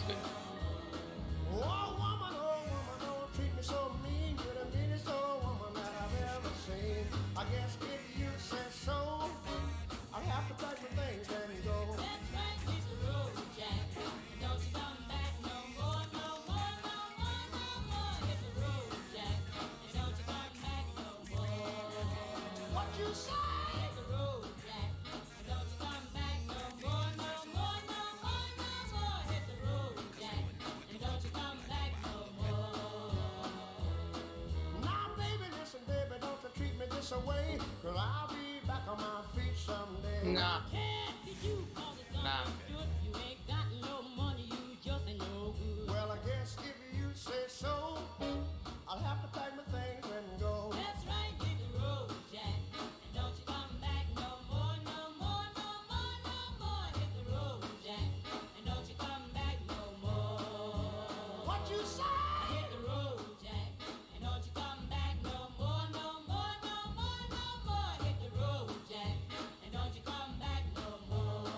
good. Oh woman, don't treat me so mean. You're the meanest old woman that I've ever seen. I guess if you say so, I'll have to pack my things and go. That's right, hit the road, Jack. And don't you come back no more, no more, no more, no more. Hit the road, Jack. And don't you come back no more. What you say? Hit the road, Jack. And don't you come back no more, no more, no more, no more. Hit the road, Jack. And don't you come back no more. Now, baby, listen, baby, don't you treat me this way. Cause I'll be back on my feet someday. Nah, Can't get you 'cause it's nah. understood. You ain't got no money, you just ain't no good. Well, I guess if you say so, I'll have to pack my things and go. That's right, hit the road, Jack. And don't you come back no more, no more, no more, no more. Hit the road, Jack. And don't you come back no more. What you say? Hit the road, Jack. And don't you come back no more, no more, no more, no more. Hit the road, Jack. And don't you come back no more.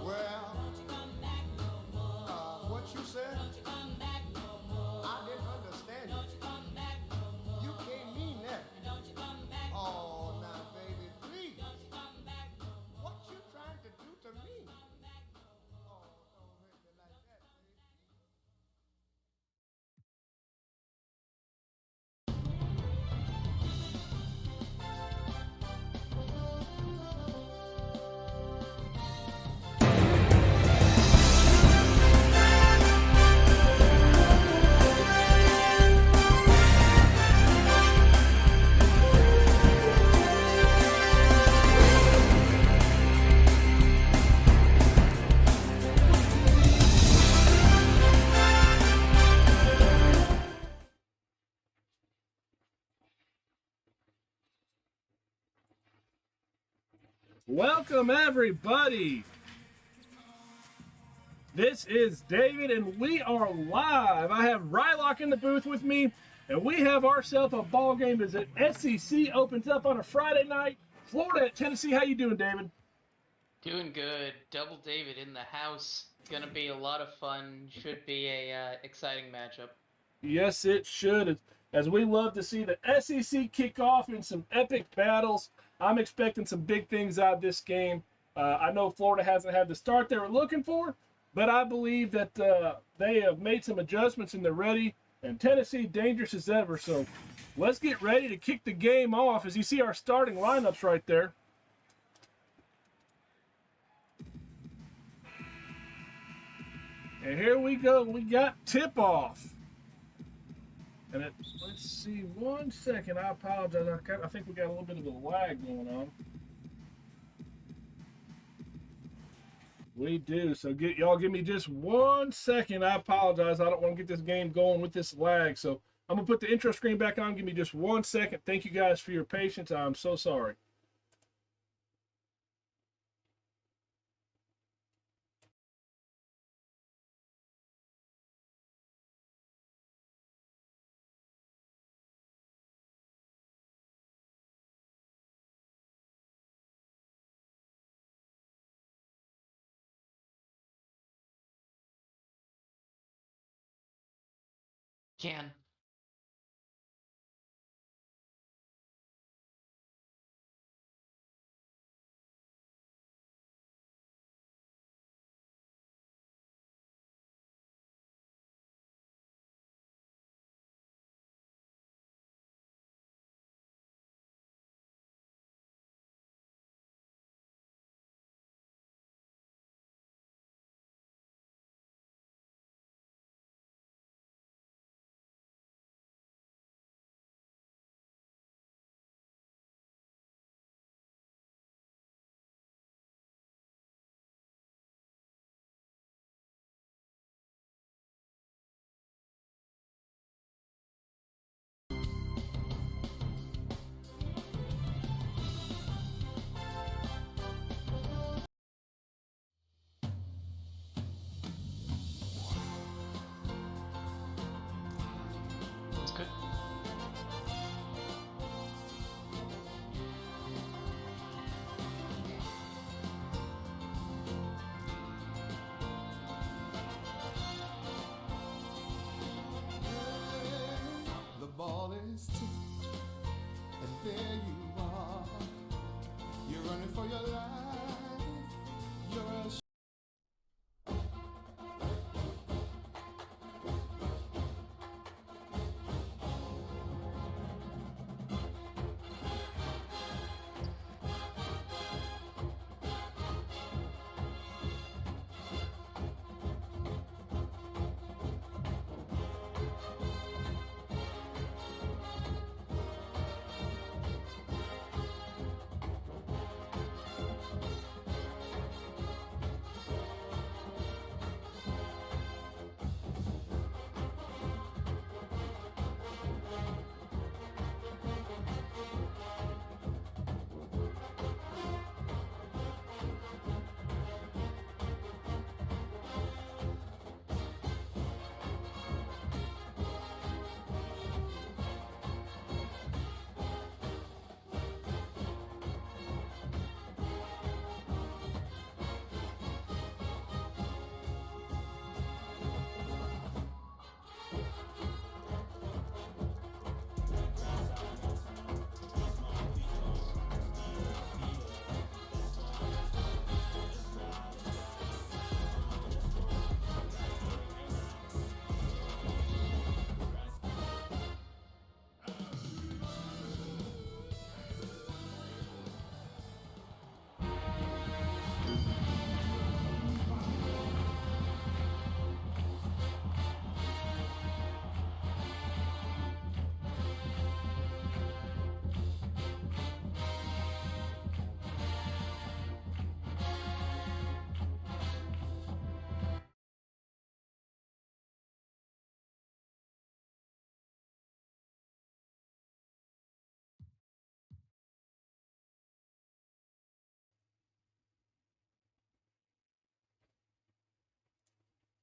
Well, Don't you come back no more. what you said? Don't you come back no more. I didn't understand Don't you. you come back no more. You can't mean that. And don't you come back no more. Oh, now, baby, please. Don't you come back no more. What you trying to do to me? Come back no more. Oh, don't hurt me like that, baby. Welcome, everybody. This is David, and we are live. I have Rylock in the booth with me, and we have ourselves a ball game as the SEC opens up on a Friday night. Florida at Tennessee. How you doing, David? Doing good. Double David in the house. Gonna be a lot of fun. Should be a exciting matchup. Yes, it should. As we love to see the SEC kick off in some epic battles. I'm expecting some big things out of this game. I know Florida hasn't had the start they were looking for, but I believe that they have made some adjustments and they're ready. And Tennessee, dangerous as ever. So let's get ready to kick the game off. As you see our starting lineups right there. And here we go. We got tip-off. And let's see, 1 second. I apologize. I think we got a little bit of a lag going on. We do. So y'all give me just 1 second. I apologize. I don't want to get this game going with this lag. So I'm going to put the intro screen back on. Give me just 1 second. Thank you guys for your patience. I'm so sorry. Can. his teeth, and there you are. You're running for your life. You're a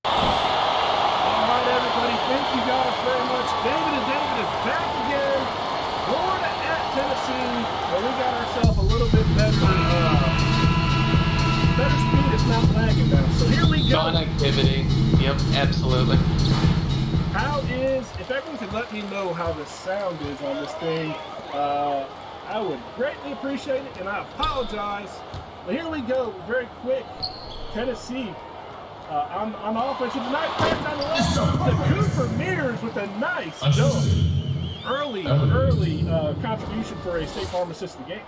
All right, everybody. Thank you guys very much. David and David is back again. Florida at Tennessee. And we got ourselves a little bit better speed. It's not lagging now. So here we go. Connectivity. Yep, absolutely. How is, if everyone could let me know how the sound is on this thing, I would greatly appreciate it, and I apologize. But here we go, very quick. Tennessee on offense with a nice pass down the left. The Cooper Mears with a nice jump. Early contribution for a State Farm assisted game.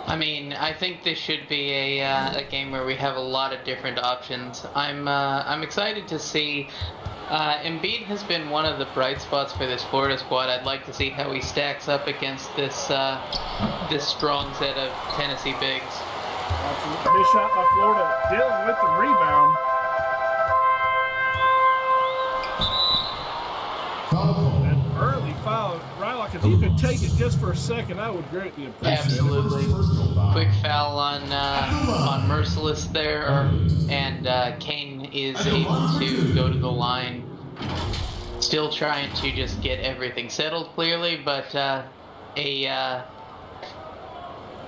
I mean, I think this should be a game where we have a lot of different options. I'm excited to see. Embiid has been one of the bright spots for this Florida squad. I'd like to see how he stacks up against this strong set of Tennessee bigs. Big shot by Florida. Dillon with the rebound. An early foul. Rylock, if you could take it just for a second, I would greatly appreciate it. Absolutely. Quick foul on Merciless there, and Kane is able to go to the line. Still trying to just get everything settled clearly, but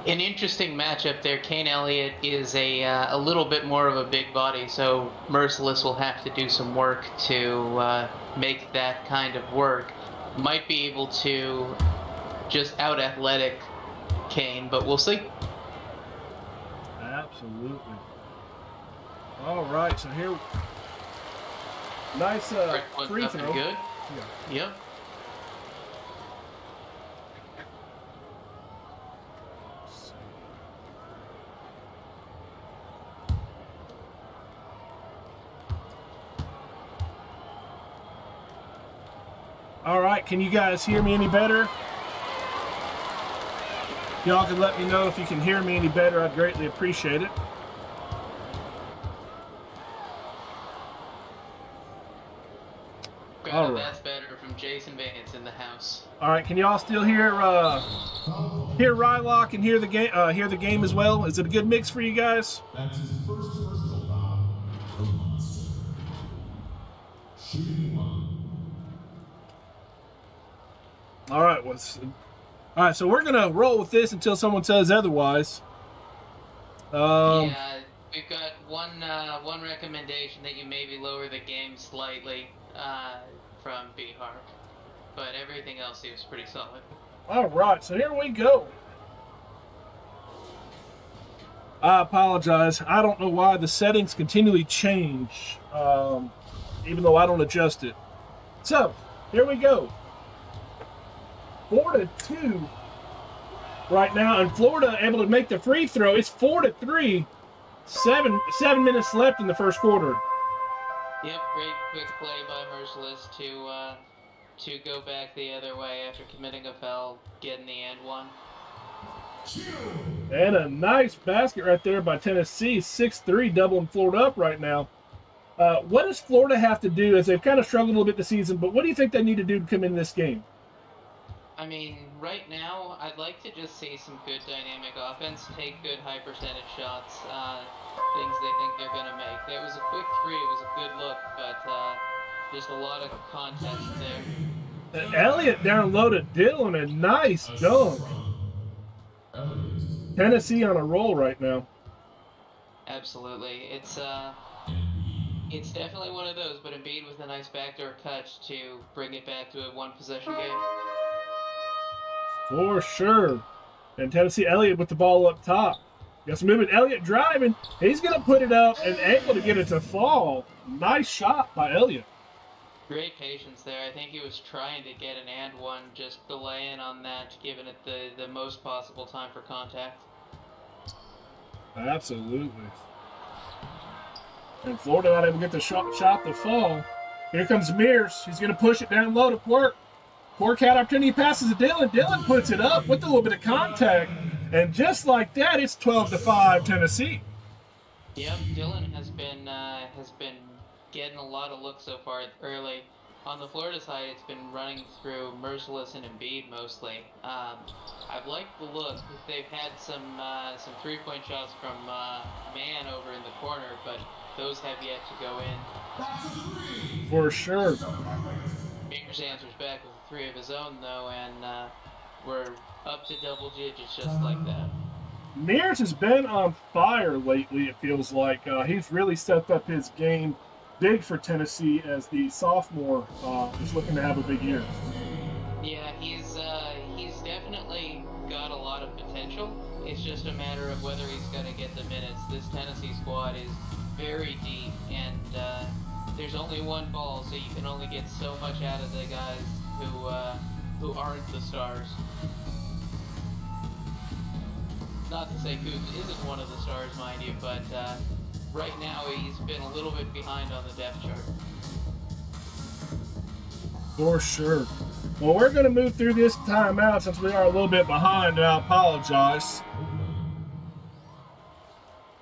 an interesting matchup there. Kane Elliott is a little bit more of a big body, so Merciless will have to do some work to make that kind of work. Might be able to just out-athletic Kane, but we'll see. Absolutely. All right, so here, nice free Up and throw. good. Yeah. Yep. All right, can you guys hear me any better? Y'all can let me know if you can hear me any better. I'd greatly appreciate it. Got that's better from Jason Vance in the house. All right, can y'all still hear Rylock and hear the game as well? Is it a good mix for you guys? That's his first personal foul. The monster. Shooting one. All right, so we're gonna roll with this until someone says otherwise. Yeah, we've got one recommendation that you maybe lower the game slightly from B Harp. but everything else seems pretty solid. All right, so here we go. I apologize. I don't know why the settings continually change, even though I don't adjust it. So, here we go. 4-2 right now, and Florida able to make the free throw. It's 4-3. 7 minutes left in the first quarter. Yep, great quick play by Merciless to go back the other way after committing a foul, getting the and one. And a nice basket right there by Tennessee. 6-3, doubling Florida up right now. What does Florida have to do, as they've kind of struggled a little bit this season, but what do you think they need to do to come in this game? I mean, right now, I'd like to just see some good dynamic offense, take good high percentage shots, things they think they're going to make. It was a quick three, it was a good look, but just a lot of contest there. And Elliott down low to Dillon, a nice dunk. Tennessee on a roll right now. Absolutely. It's definitely one of those, but Embiid with a nice backdoor touch to bring it back to a one-possession game. For sure. And Tennessee, Elliott with the ball up top. Got some movement. Elliott driving. He's going to put it up and able to get it to fall. Nice shot by Elliott. Great patience there. I think he was trying to get an and one, just delaying on that, giving it the most possible time for contact. Absolutely. And Florida not able to get the shot to fall. Here comes Mears. He's going to push it down low to Quirk. Quirk had opportunity, passes to Dillon. Dillon puts it up with a little bit of contact. And just like that, it's 12-5 Tennessee. Yep, Dillon has been getting a lot of looks so far early. On the Florida side, it's been running through Merciless and Embiid mostly. I've liked the look. They've had some three-point shots from Man over in the corner, but those have yet to go in. For sure. Mears answers back with a three of his own, though, and we're up to double digits just like that. Mears has been on fire lately, it feels like. He's really stepped up his game big for Tennessee as the sophomore is looking to have a big year. Yeah, he's definitely got a lot of potential. It's just a matter of whether he's going to get the minutes. This Tennessee squad is very deep, and there's only one ball, so you can only get so much out of the guys who aren't the stars. Not to say Kuz isn't one of the stars, mind you, but right now he's been a little bit behind on the depth chart. For sure. Well, we're going to move through this timeout since we are a little bit behind, and I apologize.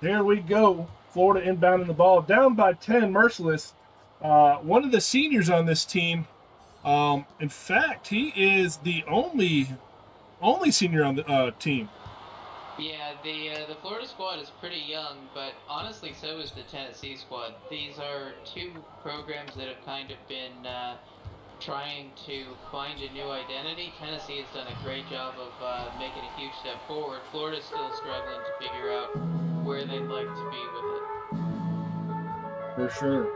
Here we go. Florida inbounding the ball. Down by 10, Merciless. One of the seniors on this team. In fact, he is the only senior on the team. Yeah, the Florida squad is pretty young, but honestly, so is the Tennessee squad. These are two programs that have kind of been trying to find a new identity. Tennessee has done a great job of making a huge step forward. Florida's still struggling to figure out where they'd like to be with it. For sure.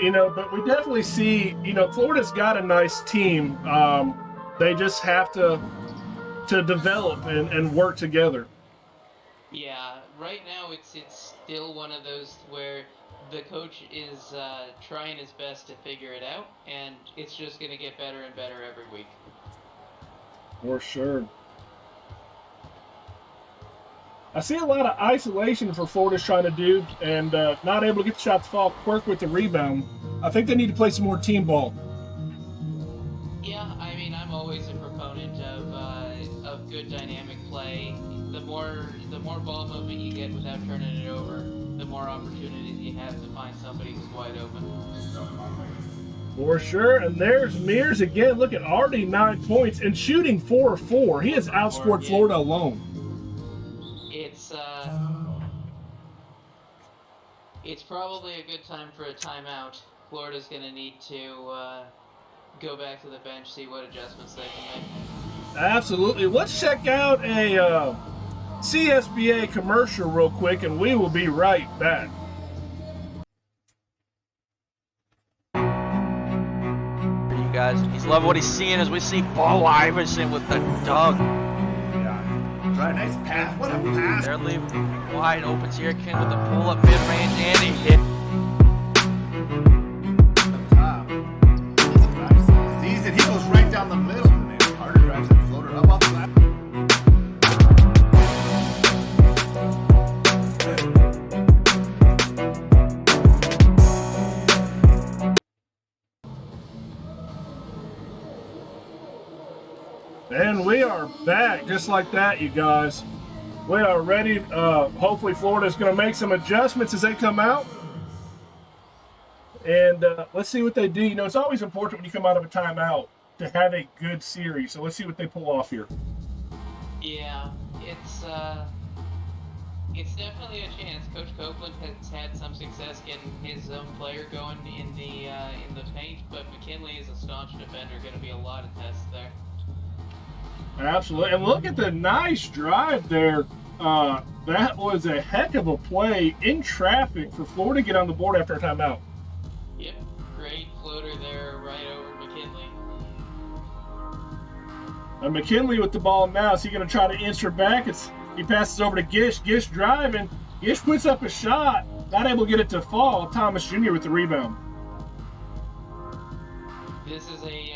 You know, but we definitely see, you know, Florida's got a nice team. They just have to develop and work together. Yeah, right now it's still one of those where the coach is trying his best to figure it out, and it's just going to get better and better every week. For sure. I see a lot of isolation for Florida's trying to do, and not able to get the shot to fall. Quirk with the rebound. I think they need to play some more team ball. Yeah, I mean, I'm always a proponent of good dynamic play. The more ball movement you get without turning it over, the more opportunities you have to find somebody who's wide open. For sure, and there's Mears again. Look at already 9 points and shooting 4-4. He has outscored Florida alone. It's probably a good time for a timeout. Florida's going to need to go back to the bench, see what adjustments they can make. Absolutely. Let's check out a CSBA commercial real quick, and we will be right back. guys. He's loving what he's seeing as we see Bo Iverson with the dunk. Yeah. Right, nice pass. What a pass. They're leaving wide open. Sierkin with the pull-up mid-range, and he hit. Up top. Sees it. He goes right down the middle. And then Carter drives that floater up off the glass. And we are back just like that, you guys. We are ready. Hopefully Florida's going to make some adjustments as they come out. And let's see what they do. You know, it's always important when you come out of a timeout to have a good series. So let's see what they pull off here. Yeah, it's definitely a chance. Coach Copeland has had some success getting his own player going in the paint, but McKinley is a staunch defender. Going to be a lot of tests there. Absolutely. And look at the nice drive there. That was a heck of a play in traffic for Florida to get on the board after a timeout. Yep, great floater there right over McKinley. And McKinley with the ball now. Is he going to try to answer back? He passes over to Gish. Gish driving. Gish puts up a shot. Not able to get it to fall. Thomas Jr. with the rebound. This is a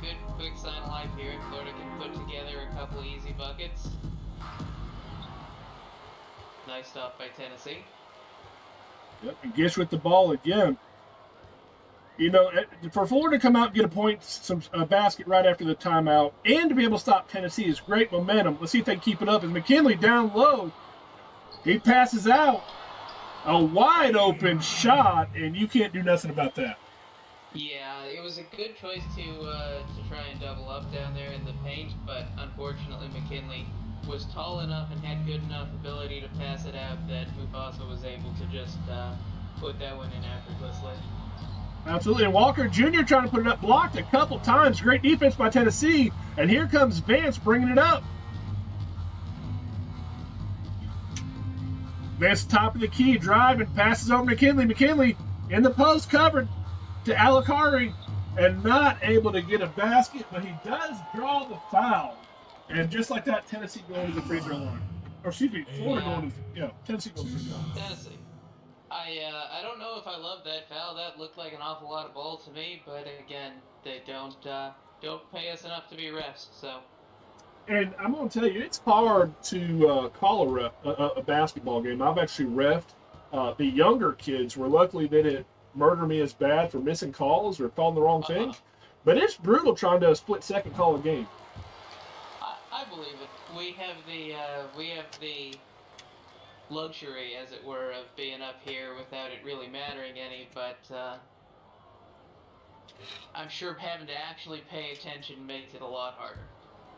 good quick sign of life here. Florida can put together a couple easy buckets. Nice stop by Tennessee. Yep, and Gish with the ball again. You know, for Florida to come out and get a basket right after the timeout and to be able to stop Tennessee is great momentum. Let's see if they can keep it up. As McKinley down low, he passes out a wide open shot, and you can't do nothing about that. Yeah, it was a good choice to try and double up down there in the paint, but unfortunately McKinley was tall enough and had good enough ability to pass it out that Mufasa was able to just put that one in effortlessly. Absolutely. And Walker Jr. trying to put it up, blocked a couple times. Great defense by Tennessee. And here comes Vance bringing it up. Vance top of the key, driving, passes over McKinley. McKinley in the post, covered to Alikari, and not able to get a basket, but he does draw the foul. And just like that, Tennessee going to the free throw line. Or excuse me, Florida going to, Tennessee going to the free throw line. Tennessee. I don't know if I love that foul. That looked like an awful lot of ball to me, but again, they don't pay us enough to be refs, so. And I'm going to tell you, it's hard to call a basketball game. I've actually reffed. The younger kids were luckily they didn't murder me as bad for missing calls or calling the wrong thing. But it's brutal trying to split-second call a game. I believe it. We have the luxury, as it were, of being up here without it really mattering any, but I'm sure having to actually pay attention makes it a lot harder.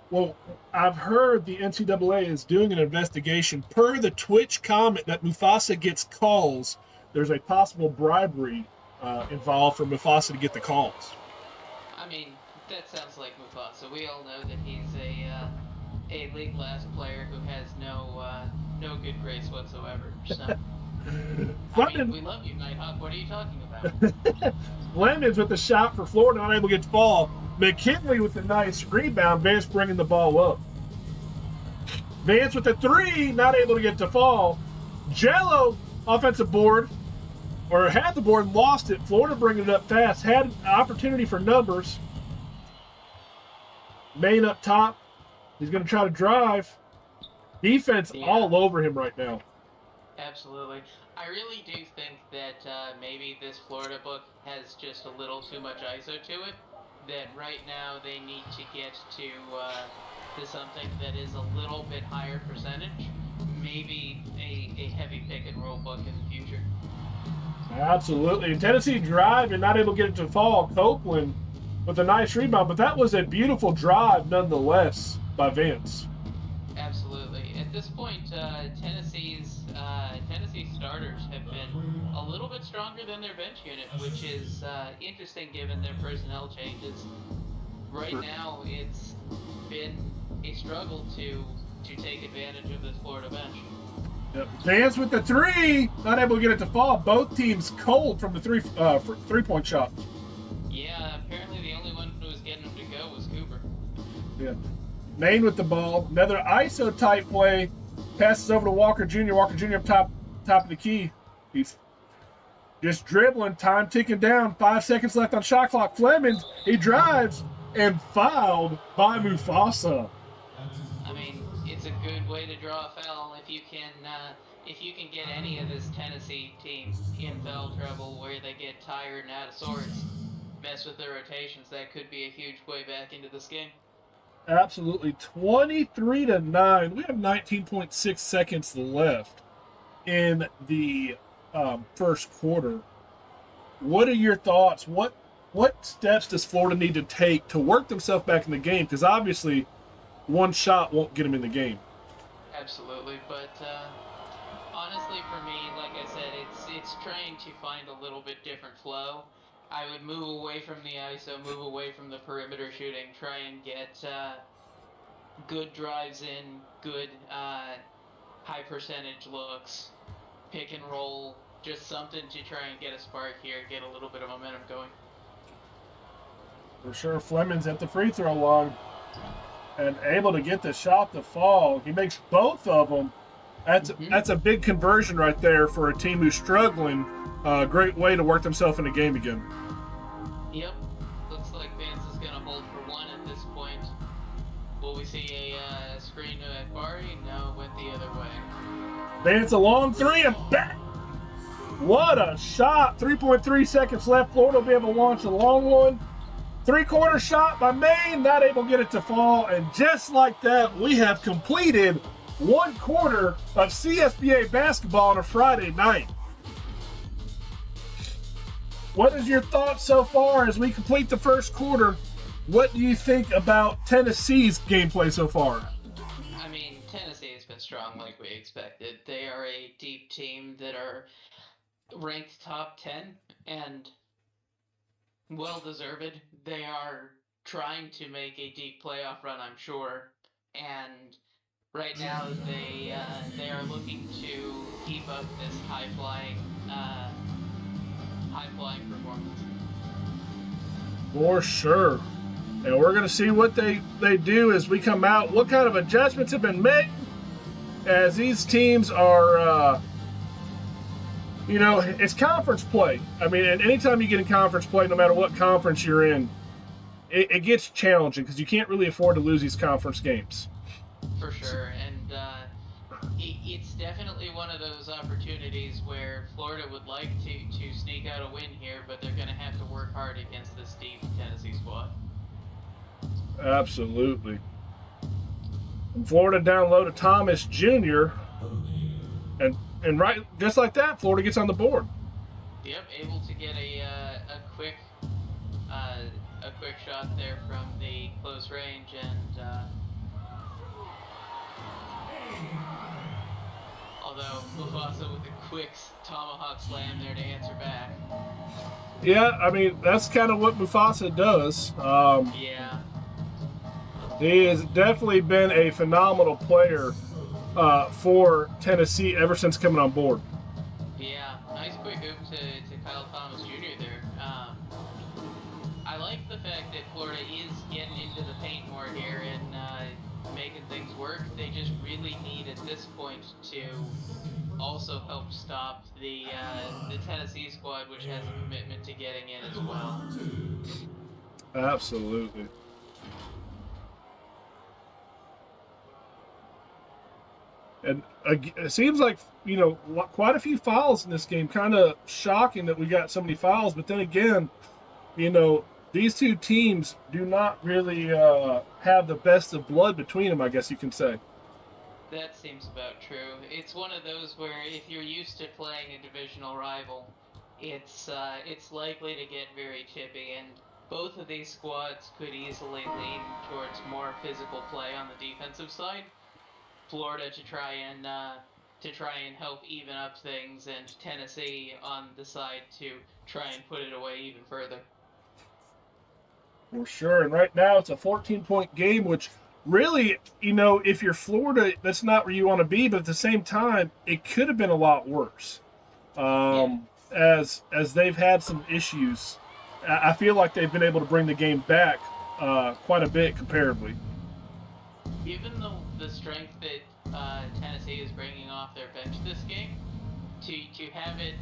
Well, I've heard the NCAA is doing an investigation. Per the Twitch comment that Mufasa gets calls, there's a possible bribery involved for Mufasa to get the calls. I mean, that sounds like Mufasa. We all know that he's a league class player who has no good grace whatsoever. So, I mean, we love you, Nighthawk. What are you talking about? Lemons with the shot for Florida, not able to get the ball. McKinley with a nice rebound. Vance bringing the ball up. Vance with the three, not able to get to fall. Jello, offensive board, or had the board and lost it. Florida bringing it up fast. Had an opportunity for numbers. Main up top. He's going to try to drive. Defense all over him right now. Absolutely. I really do think that maybe this Florida book has just a little too much ISO to it. That right now they need to get to something that is a little bit higher percentage. Maybe a heavy pick and roll book in the future. Absolutely. And Tennessee drive and not able to get it to fall. Copeland with a nice rebound, but that was a beautiful drive nonetheless by Vance. Absolutely. At this point, Tennessee starters have been a little bit stronger than their bench unit, which is interesting given their personnel changes. Right now, it's been a struggle to take advantage of this Florida bench. Yep. Vance with the three, not able to get it to fall. Both teams cold from the three-point shot. Yeah, apparently the only one who Maine with the ball. Another ISO type play. Passes over to Walker Jr. Walker Jr. up top of the key. He's just dribbling. Time ticking down. 5 seconds left on shot clock. Flemings, he drives and fouled by Mufasa. I mean, it's a good way to draw a foul if you can get any of this Tennessee team in foul trouble where they get tired and out of sorts, mess with their rotations. That could be a huge way back into this game. Absolutely. 23-9. We have 19.6 seconds left in the first quarter. What are your thoughts? What steps does Florida need to take to work themselves back in the game? Because obviously, one shot won't get them in the game. Absolutely, but honestly, for me, like I said, it's trying to find a little bit different flow. I would move away from the ISO, move away from the perimeter shooting, try and get good drives in, good high percentage looks, pick and roll, just something to try and get a spark here, get a little bit of momentum going. For sure, Fleming's at the free throw line and able to get the shot to fall. He makes both of them. That's a big conversion right there for a team who's struggling. Great way to work themselves in the game again. Yep. Looks like Vance is going to hold for one at this point. Will we see a screen to Akbari? No, went the other way. Vance a long three and back. What a shot. 3.3 seconds left. Florida will be able to launch a long one. Three-quarter shot by Maine, not able to get it to fall. And just like that, we have completed 1 quarter of CSBA basketball on a Friday night. What is your thoughts so far as we complete the first quarter? What do you think about Tennessee's gameplay so far? I mean, Tennessee has been strong like we expected. They are a deep team that are ranked top 10 and well-deserved. They are trying to make a deep playoff run, I'm sure. And right now they are looking to keep up this high-flying performance. For sure. And we're going to see what they do as we come out. What kind of adjustments have been made as these teams are, it's conference play. I mean, and anytime you get in conference play, no matter what conference you're in, it gets challenging because you can't really afford to lose these conference games. For sure. And it's definitely one of those opportunities where Florida would like to sneak out a win here, but they're going to have to work hard against this deep Tennessee squad. Absolutely. And Florida down low to Thomas Jr. And right, just like that, Florida gets on the board. Yep, able to get a quick shot there from the close range, and although Mufasa with a quick tomahawk slam there to answer back. Yeah, I mean, that's kind of what Mufasa does. Yeah. He has definitely been a phenomenal player for Tennessee ever since coming on board. Yeah, nice quick hoop to Kyle Thomas Jr. there. I like the fact that Florida is getting into the paint more here and making things work. They just really need at this point to also help stop the Tennessee squad, which has a commitment to getting in as well. Absolutely. And it seems like, quite a few fouls in this game. Kind of shocking that we got so many fouls. But then again, these two teams do not really have the best of blood between them, I guess you can say. That seems about true. It's one of those where if you're used to playing a divisional rival, it's likely to get very chippy, and both of these squads could easily lean towards more physical play on the defensive side. Florida to try and help even up things, and Tennessee on the side to try and put it away even further. For sure. And right now it's a 14-point game, which really, if you're Florida, that's not where you want to be. But at the same time, it could have been a lot worse. As they've had some issues, I feel like they've been able to bring the game back quite a bit comparably. given the strength that Tennessee is bringing off their bench this game, to have it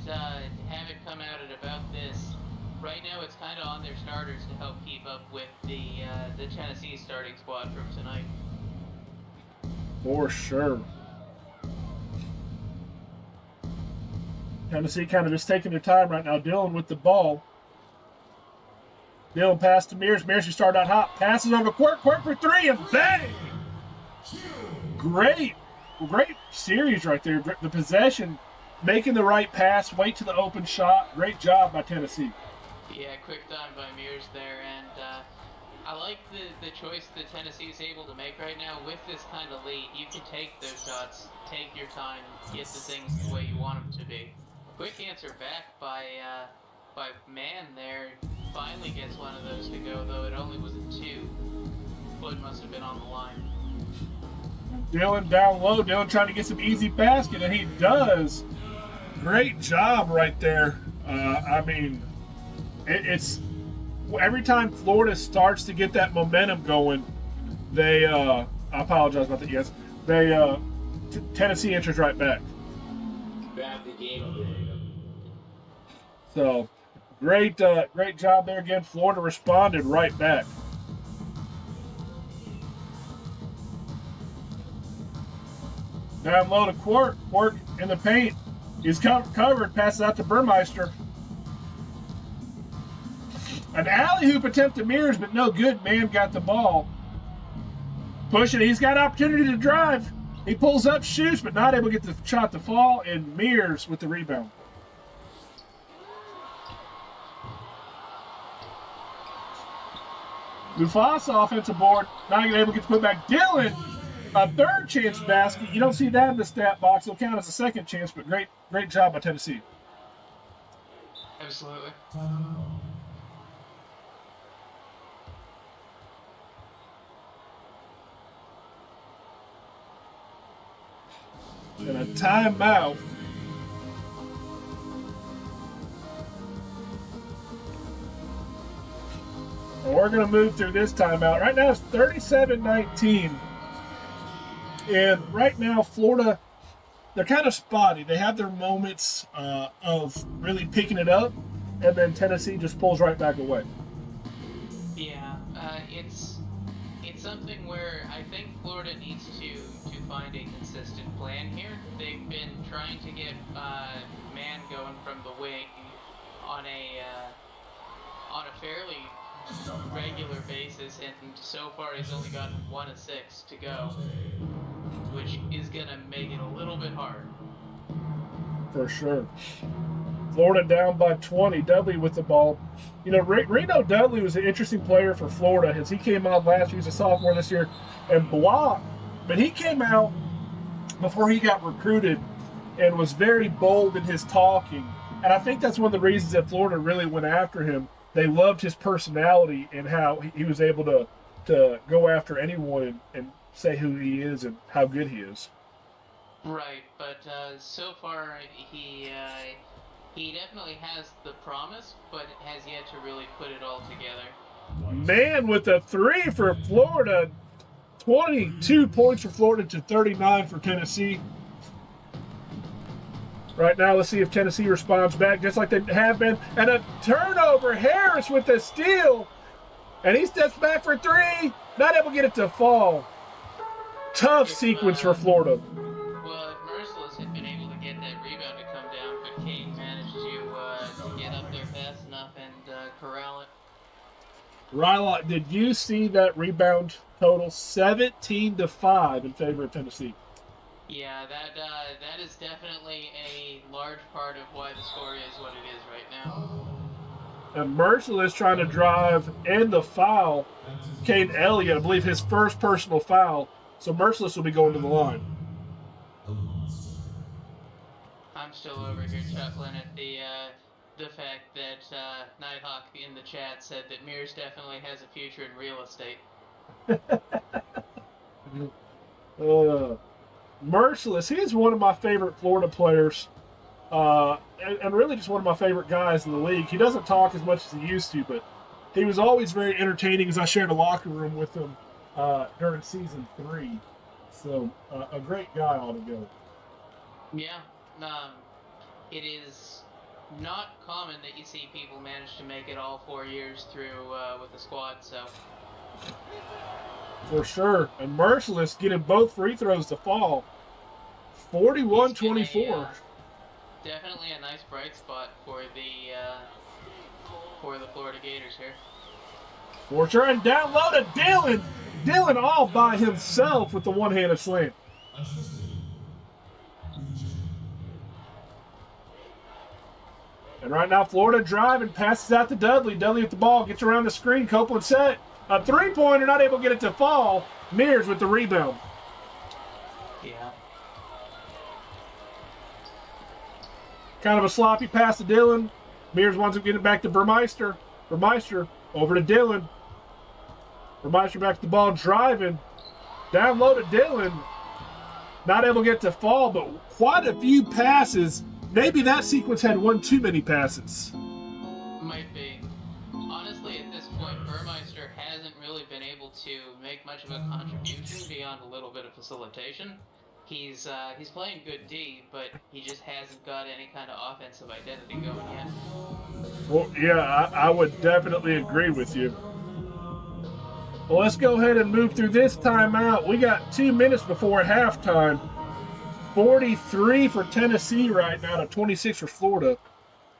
come out at about this. Right now, it's kind of on their starters to help keep up with the Tennessee starting squad from tonight. For sure. Tennessee kind of just taking their time right now. Dillon with the ball. Dillon pass to Mears. Mears, who started out hot. Passes over Quirk. Quirk for three, and bang! Great series right there. The possession, making the right pass, wait to the open shot. Great job by Tennessee. Yeah, quick time by Mears there, and I like the choice that Tennessee is able to make right now with this kind of lead. You can take those shots, take your time, get the things the way you want them to be. Quick answer back by Mann there. Finally gets one of those to go, though it only was a 2. Foot must have been on the line. Dillon down low. Dillon trying to get some easy basket, and he does. Great job right there. I mean, it's every time Florida starts to get that momentum going, they I apologize about that. Yes, they Tennessee enters right back. Grab the game. So great job there again. Florida responded right back. Down low to Quirk. Quirk in the paint. He's covered. Passes out to Burmeister. An alley-oop attempt to Mears, but no good. Man got the ball. Pushing. He's got opportunity to drive. He pulls up, shoots, but not able to get the shot to fall. And Mears with the rebound. Mufasa offensive board. Not able to get the put back. Dillon, a third chance basket. You don't see that in the stat box. It'll count as a second chance, but great job by Tennessee. Absolutely. And a timeout. And we're going to move through this timeout. Right now it's 37-19. And right now, Florida, they're kind of spotty. They have their moments of really picking it up, and then Tennessee just pulls right back away. Yeah, it's something where I think Florida needs to find a consistent plan here. They've been trying to get Man going from the wing on a fairly regular basis, and so far he's only gotten 1 assist to go, which is gonna make it a little bit hard. For sure. Florida down by 20. Dudley with the ball. You know, Reno Dudley was an interesting player for Florida as he came out last year. He's a sophomore this year and blocked. But he came out before he got recruited and was very bold in his talking. And I think that's one of the reasons that Florida really went after him. They loved his personality and how he was able to go after anyone and say who he is and how good he is. Right, but so far he definitely has the promise, but has yet to really put it all together. Man with a 3 for Florida. 22 points for Florida to 39 for Tennessee. Right now, let's see if Tennessee responds back just like they have been. And a turnover. Harris with a steal. And he steps back for 3. Not able to get it to fall. Tough sequence for Florida. Well, if Merciless had been able to get that rebound to come down, but Kane managed to get up there fast enough and corral it. Rylock, did you see that rebound total? 17-5 in favor of Tennessee. Yeah, that is definitely a large part of why the score is what it is right now. And Merciless trying to drive and the foul. Kane Elliott, I believe his first personal foul. So Merciless will be going to the line. I'm still over here chuckling at the fact that Nighthawk in the chat said that Mears definitely has a future in real estate. Merciless, he is one of my favorite Florida players, and really just one of my favorite guys in the league. He doesn't talk as much as he used to, but he was always very entertaining as I shared a locker room with him. during season 3. So a great guy ought to go. Yeah. It is not common that you see people manage to make it all 4 years through with the squad. So For sure. And Merciless getting both free throws to fall. he's been 41-24. definitely a nice bright spot for the Florida Gators here. For sure. And down low to Dylan. Dylan all by himself with the one-handed slam. And right now, Florida driving, passes out to Dudley. Dudley with the ball, gets around the screen. Copeland set. A three-pointer, not able to get it to fall. Mears with the rebound. Yeah. Kind of a sloppy pass to Dylan. Mears wants to get it back to Burmeister. Burmeister over to Dylan. Burmeister back to the ball, driving. Down low to Dylan. Not able to get to fall, but quite a few passes. Maybe that sequence had one too many passes. Might be. Honestly, at this point, Burmeister hasn't really been able to make much of a contribution beyond a little bit of facilitation. He's playing good D, but he just hasn't got any kind of offensive identity going yet. Well, yeah, I would definitely agree with you. Well, let's go ahead and move through this timeout. We got 2 minutes before halftime. 43 for Tennessee right now to 26 for Florida.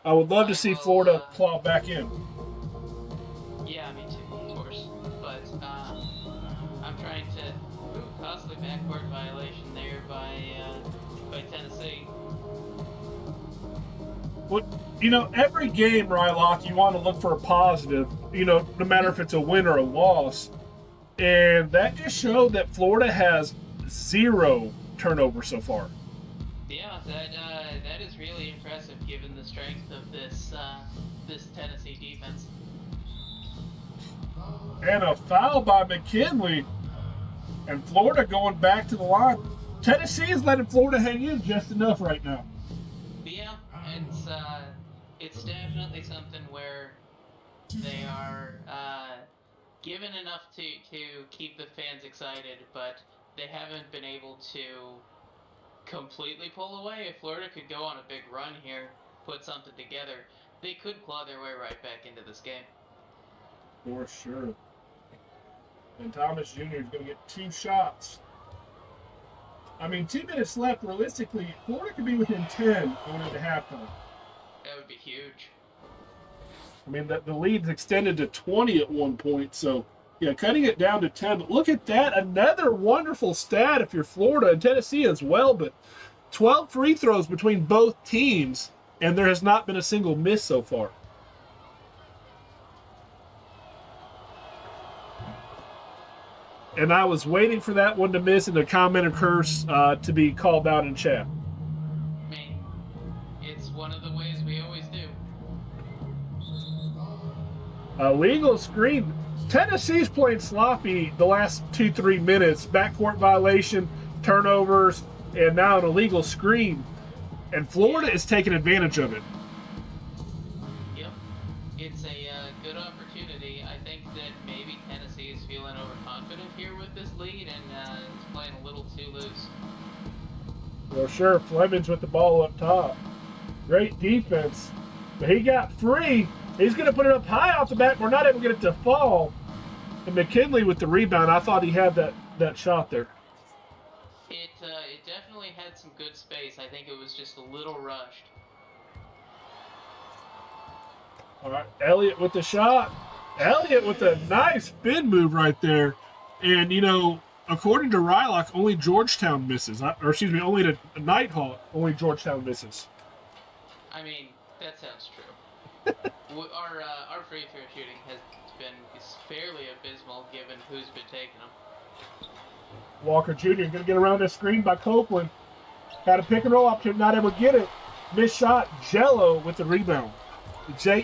I would love to see Florida claw back in. Yeah, me too, of course. But I'm trying to costly backcourt violation there by Tennessee. Well, every game, Rylock, you want to look for a positive, no matter if it's a win or a loss. And that just showed that Florida has 0 turnover so far. Yeah, that is really impressive given the strength of this Tennessee defense. And a foul by McKinley. And Florida going back to the line. Tennessee is letting Florida hang in just enough right now. Yeah, it's definitely something where they are given enough to keep the fans excited, but they haven't been able to completely pull away. If Florida could go on a big run here, put something together, they could claw their way right back into this game. For sure. And Thomas Jr. is going to get 2 shots. 2 minutes left. Realistically, Florida could be within 10 going into halftime. That would be huge. The lead's extended to 20 at one point, so yeah, cutting it down to 10. But look at that, another wonderful stat if you're Florida and Tennessee as well. But 12 free throws between both teams, and there has not been a single miss so far. And I was waiting for that one to miss and the comment curse to be called out in chat. It's one of the ways we always do. Legal screen. Tennessee's playing sloppy the last 2-3 minutes. Backcourt violation, turnovers, and now an illegal screen. And Florida is taking advantage of it. Yep. It's a good opportunity. I think that maybe Tennessee is feeling overconfident here with this lead and is playing a little too loose. Well, sure, Fleming's with the ball up top. Great defense. But he got free. He's going to put it up high off the back. We're not able to get it to fall. And McKinley with the rebound. I thought he had that shot there. It definitely had some good space. I think it was just a little rushed. All right, Elliott with the shot. Elliott with a nice spin move right there. And, according to Rylock, only Georgetown misses. Only to Nighthawk, only Georgetown misses. That sounds true. Our free throw shooting is fairly abysmal given who's been taking them. Walker Jr. going to get around the screen by Copeland. Had a pick and roll opportunity, not able to get it. Missed shot, Jello with the rebound. Jello.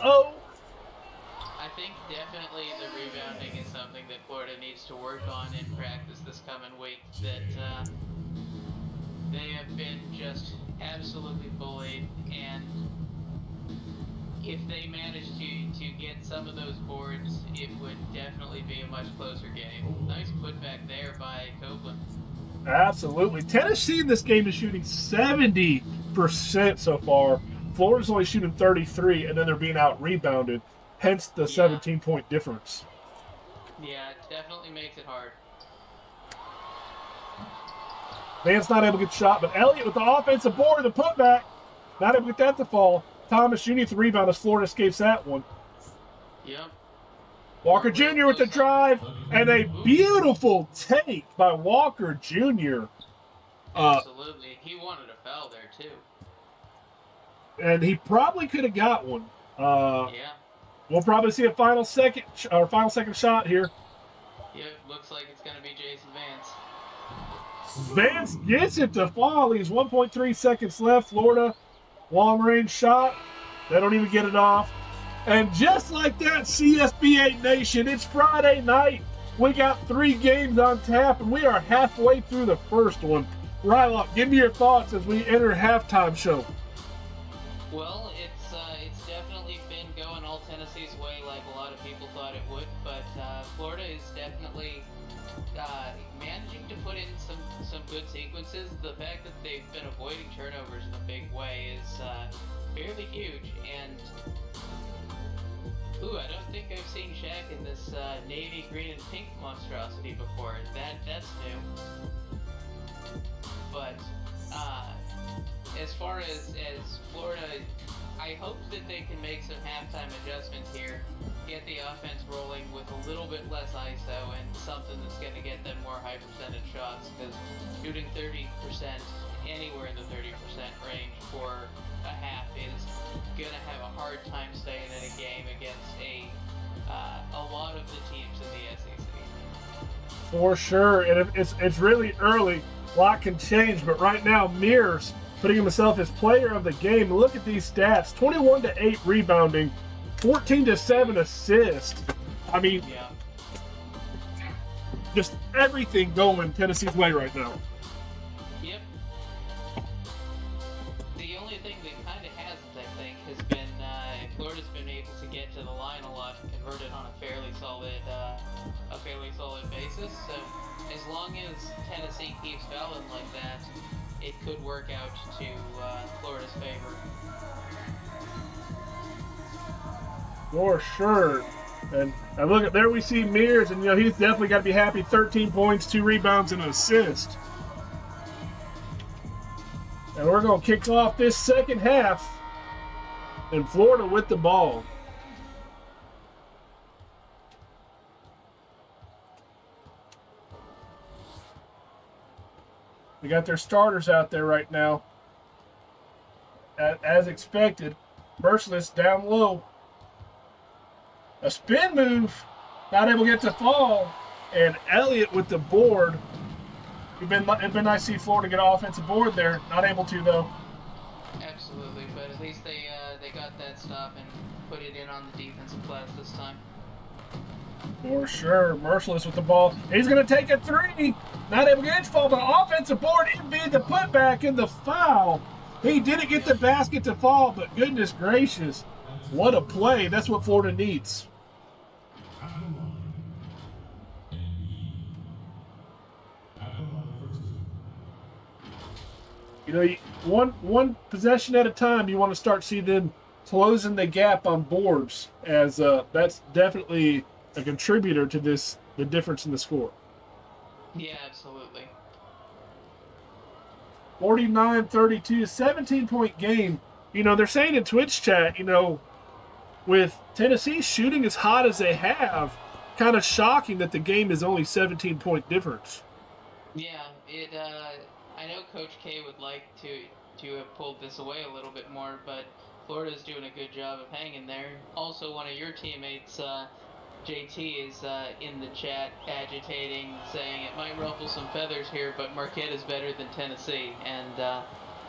I think definitely the rebounding is something that Florida needs to work on in practice this coming week. That they have been just absolutely bullied, and if they manage to get some of those boards, it would definitely be a much closer game. Nice putback there by Copeland. Absolutely. Tennessee in this game is shooting 70% so far. Florida's only shooting 33, and then they're being out rebounded. Hence the 17-point difference. Yeah, it definitely makes it hard. Vance not able to get shot, but Elliott with the offensive board, the putback, not able to get that to fall. Thomas Jr. with the rebound as Florida escapes that one. Yep. Walker Jr. with the drive, and a beautiful take by Walker Jr. Absolutely. He wanted a foul there, too. And he probably could have got one. Yeah. We'll probably see a final second shot here. Yep, looks like it's going to be Jason Vance. Vance gets it to fall. He's 1.3 seconds left. Florida, long range shot. They don't even get it off. And just like that, CSBA Nation, it's Friday night. We got 3 games on tap, and we are halfway through the first one. Rylock, give me your thoughts as we enter halftime show. Well, it's definitely been going all Tennessee's way like a lot of people thought it would, but Florida is definitely managing to put in some good sequences. The fact that they've been avoiding turnovers in a big way is fairly huge, and I don't think I've seen Shaq in this navy green and pink monstrosity before. That's new. But as far as Florida, I hope that they can make some halftime adjustments here, get the offense rolling with a little bit less ISO and something that's going to get them more high percentage shots, because shooting 30%, anywhere in the 30% range for a half is going to have a hard time staying in a game against a lot of the teams in the SEC. For sure, and it's really early. A lot can change, but right now, Mears putting himself as player of the game. Look at these stats: 21-8 rebounding, 14-7 assists. I mean, just everything going Tennessee's way right now. Yep. The only thing that kind of hasn't, I think, has been Florida's been able to get to the line a lot and convert it on a fairly solid basis. So as long as Tennessee keeps fouling like that, it could work out to Florida's favor. For sure. And look at there, we see Mears, and he's definitely got to be happy. 13 points, 2 rebounds, and an assist. And we're going to kick off this second half, and Florida with the ball. They got their starters out there right now. As expected, Merciless down low. A spin move, not able to get to fall, and Elliott with the board. It'd been nice to see Florida get an offensive board there. Not able to, though. Absolutely, but at least they got that stop and put it in on the defensive glass this time. For sure. Merciless with the ball. He's going to take a 3. Not able to get it to fall, but offensive board. It'd be the putback and the foul. He didn't get the basket to fall, but goodness gracious. What a play. That's what Florida needs. One possession at a time, you want to start seeing them closing the gap on boards, as that's definitely a contributor to the difference in the score. Yeah, absolutely. 49-32, 17-point game. They're saying in Twitch chat, with Tennessee shooting as hot as they have, kind of shocking that the game is only 17-point difference. Yeah, I know Coach K would like to have pulled this away a little bit more, but Florida's doing a good job of hanging there. Also, one of your teammates, JT, is in the chat agitating, saying it might ruffle some feathers here, but Marquette is better than Tennessee, and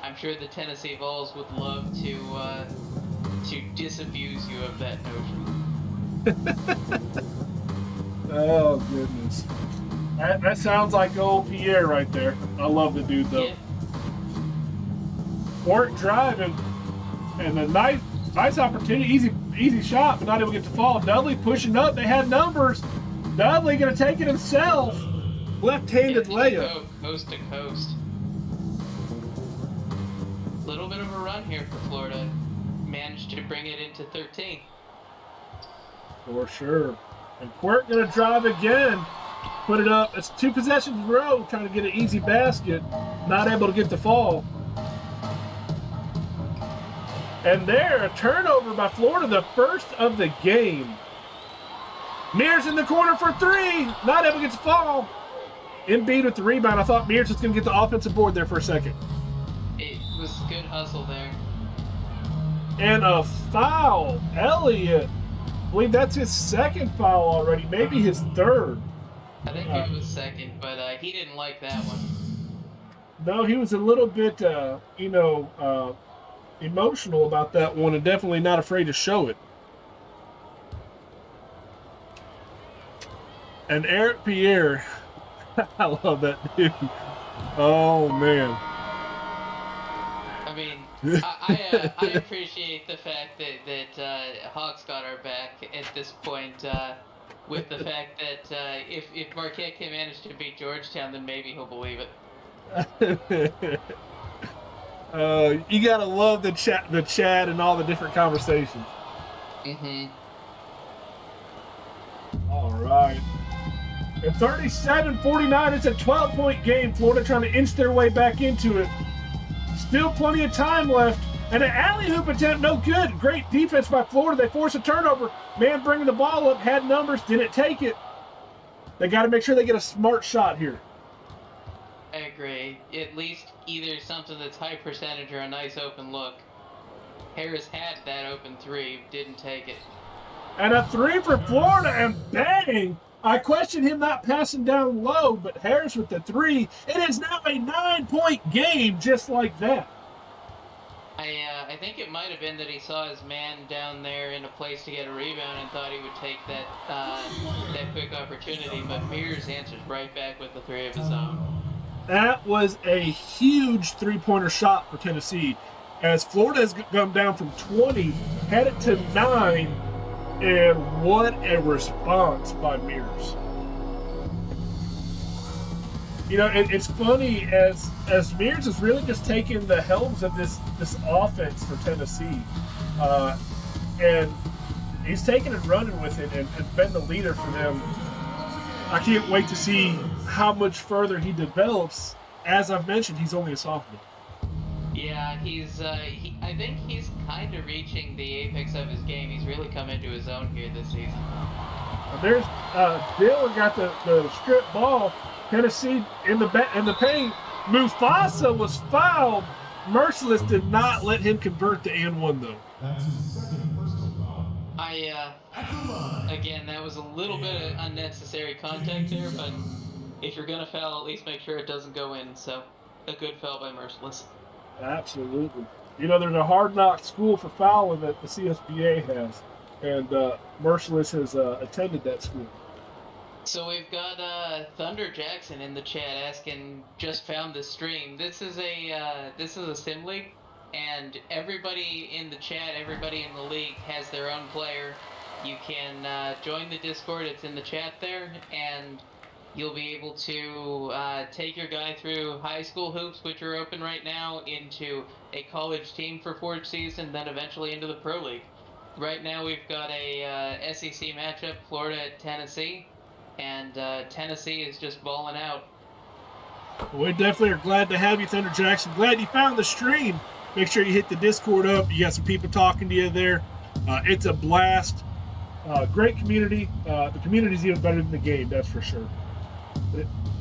I'm sure the Tennessee Vols would love to disabuse you of that notion. Oh, goodness. That sounds like old Pierre right there. I love the dude, though. Yeah. Work driving, and a Nice opportunity, easy shot, but not able to get the fall. Dudley pushing up. They had numbers. Dudley gonna take it himself. Left-handed layup. Coast to coast. Little bit of a run here for Florida. Managed to bring it into 13. For sure. And Quirk gonna drive again. Put it up. It's 2 possessions in a row, trying to get an easy basket. Not able to get the fall. And there, a turnover by Florida, the first of the game. Mears in the corner for 3. Not able to get the fall. Embiid with the rebound. I thought Mears was going to get the offensive board there for a second. It was good hustle there. And a foul. Elliott. I believe that's his second foul already. Maybe his third. I think it was second, but he didn't like that one. No, he was a little bit, emotional about that one and definitely not afraid to show it. And Eric Pierre, I love that dude. Oh, man. I mean, I appreciate the fact that Hawks got our back at this point with the fact that if Marquette can manage to beat Georgetown, then maybe he'll believe it. You gotta love the chat and all the different conversations. Mm-hmm. All right. At 37-49, it's a 12-point game. Florida trying to inch their way back into it. Still plenty of time left. And an alley-oop attempt, no good. Great defense by Florida. They force a turnover. Man bringing the ball up, had numbers, didn't take it. They got to make sure they get a smart shot here. I agree. At least either something that's high percentage or a nice open look. Harris had that open 3, didn't take it. And a 3 for Florida, and bang! I question him not passing down low, but Harris with the 3. It is now a 9-point game just like that. I think it might have been that he saw his man down there in a place to get a rebound and thought he would take that quick opportunity, but Mears answers right back with the 3 of his own. That was a huge three-pointer shot for Tennessee, as Florida has come down from 20, headed to 9, and what a response by Mears. You know, it's funny as Mears is really just taking the helms of this offense for Tennessee, and he's taking and running with it and been the leader for them. I can't wait to see how much further he develops. As I've mentioned, he's only a sophomore. Yeah, I think he's kind of reaching the apex of his game. He's really come into his own here this season. There's Dillon got the strip ball. Tennessee in the paint. Mufasa was fouled. Merciless did not let him convert the and one though. Again, that was a little bit of unnecessary contact there, but if you're gonna foul, at least make sure it doesn't go in. So, a good foul by Merciless. Absolutely. You know, there's a hard knock school for fouling that the CSBA has, and Merciless has attended that school. So we've got Thunder Jackson in the chat asking, just found the stream. This is a sim league, and everybody in the chat, everybody in the league has their own player. You can join the Discord, it's in the chat there, and you'll be able to take your guy through high school hoops, which are open right now, into a college team for 4th season, then eventually into the Pro League. Right now we've got a SEC matchup, Florida at Tennessee, and Tennessee is just balling out. We definitely are glad to have you, Thunder Jackson. Glad you found the stream. Make sure you hit the Discord up. You got some people talking to you there. It's a blast. Great community. The community's even better than the game, that's for sure.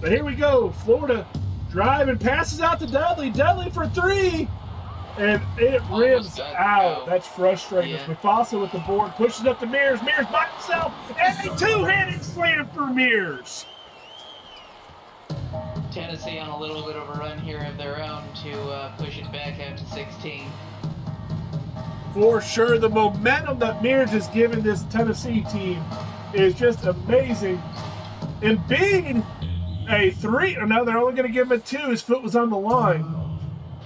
But here we go. Florida driving, passes out to Dudley. Dudley for 3. And it rims out. That's frustrating. Yeah. Mufasa with the board, pushes up to Mears. Mears by himself. And a two-handed slam for Mears. Tennessee on a little bit of a run here of their own to push it back out to 16. For sure, the momentum that Mears has given this Tennessee team is just amazing. Embiid, a 3. Oh, no, they're only going to give him a 2. His foot was on the line.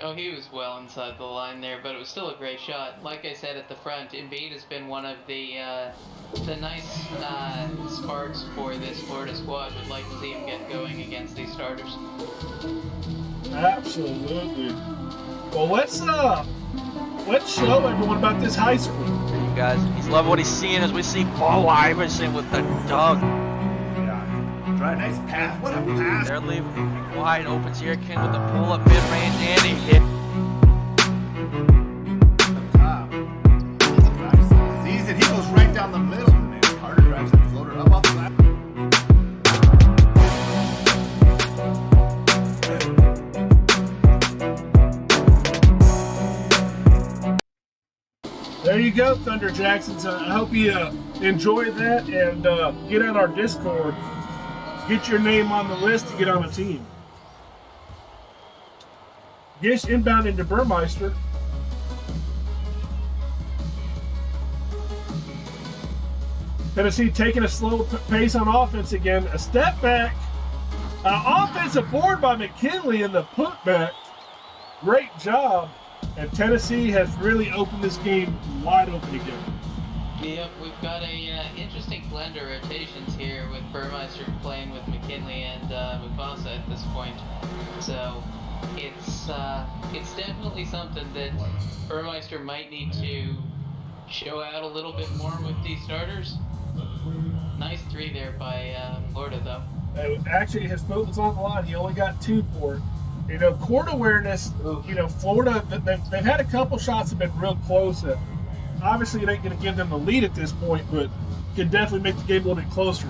Oh, he was well inside the line there, but it was still a great shot. Like I said at the front, Embiid has been one of the nice sparks for this Florida squad. Would like to see him get going against these starters. Absolutely. Well, let's show everyone about this high school. You guys, he's loving what he's seeing as we see Paul Iverson with the dunk. Yeah. Try a nice pass. What a pass. They're leaving wide open. Zierkin with the pull-up mid-range, and he hit. Top. Sees it. He goes right down the middle. And Carter drives the floater up off the lap. There you go, Thunder Jacksons. I hope you enjoy that and get on our Discord. Get your name on the list to get on a team. Gish inbound into Burmeister. Tennessee taking a slow pace on offense again. A step back. Offensive board by McKinley in the putback. Great job. And Tennessee has really opened this game wide open again. Yep, we've got a interesting blend of rotations here with Burmeister playing with McKinley and Mufasa at this point. So it's definitely something that Burmeister might need to show out a little bit more with these starters. Nice three there by Florida, though. Actually, his foot was on the line. He only got 2 for it. You know, court awareness, you know, Florida, they've had a couple shots that have been real close. Obviously, it ain't going to give them the lead at this point, but can definitely make the game a little bit closer.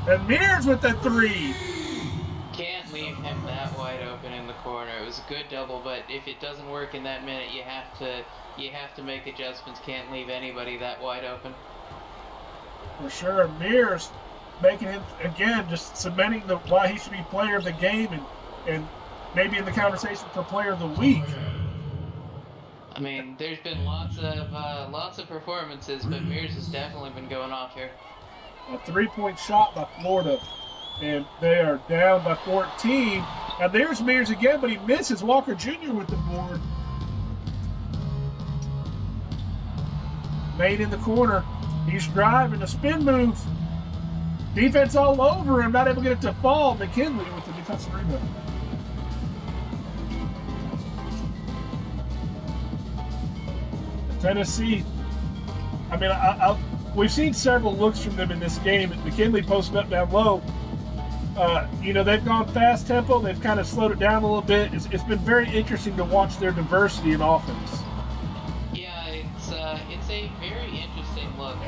And Mears with the 3. Can't leave him that wide open in the corner. It was a good double, but if it doesn't work in that minute, you have to make adjustments. Can't leave anybody that wide open. For sure. Mears making him, again, just cementing why he should be player of the game and maybe in the conversation for player of the week. I mean, there's been lots of performances, but Mears has definitely been going off here. A 3-point shot by Florida, and they are down by 14. Now there's Mears again, but he misses. Walker Jr. with the board. Made in the corner. He's driving a spin move. Defense all over him, not able to get it to fall. McKinley with the defensive rebound. Tennessee, I mean, we've seen several looks from them in this game. McKinley posted up down low. You know, they've gone fast tempo. They've kind of slowed it down a little bit. It's been very interesting to watch their diversity in offense. Yeah, it's a very interesting look.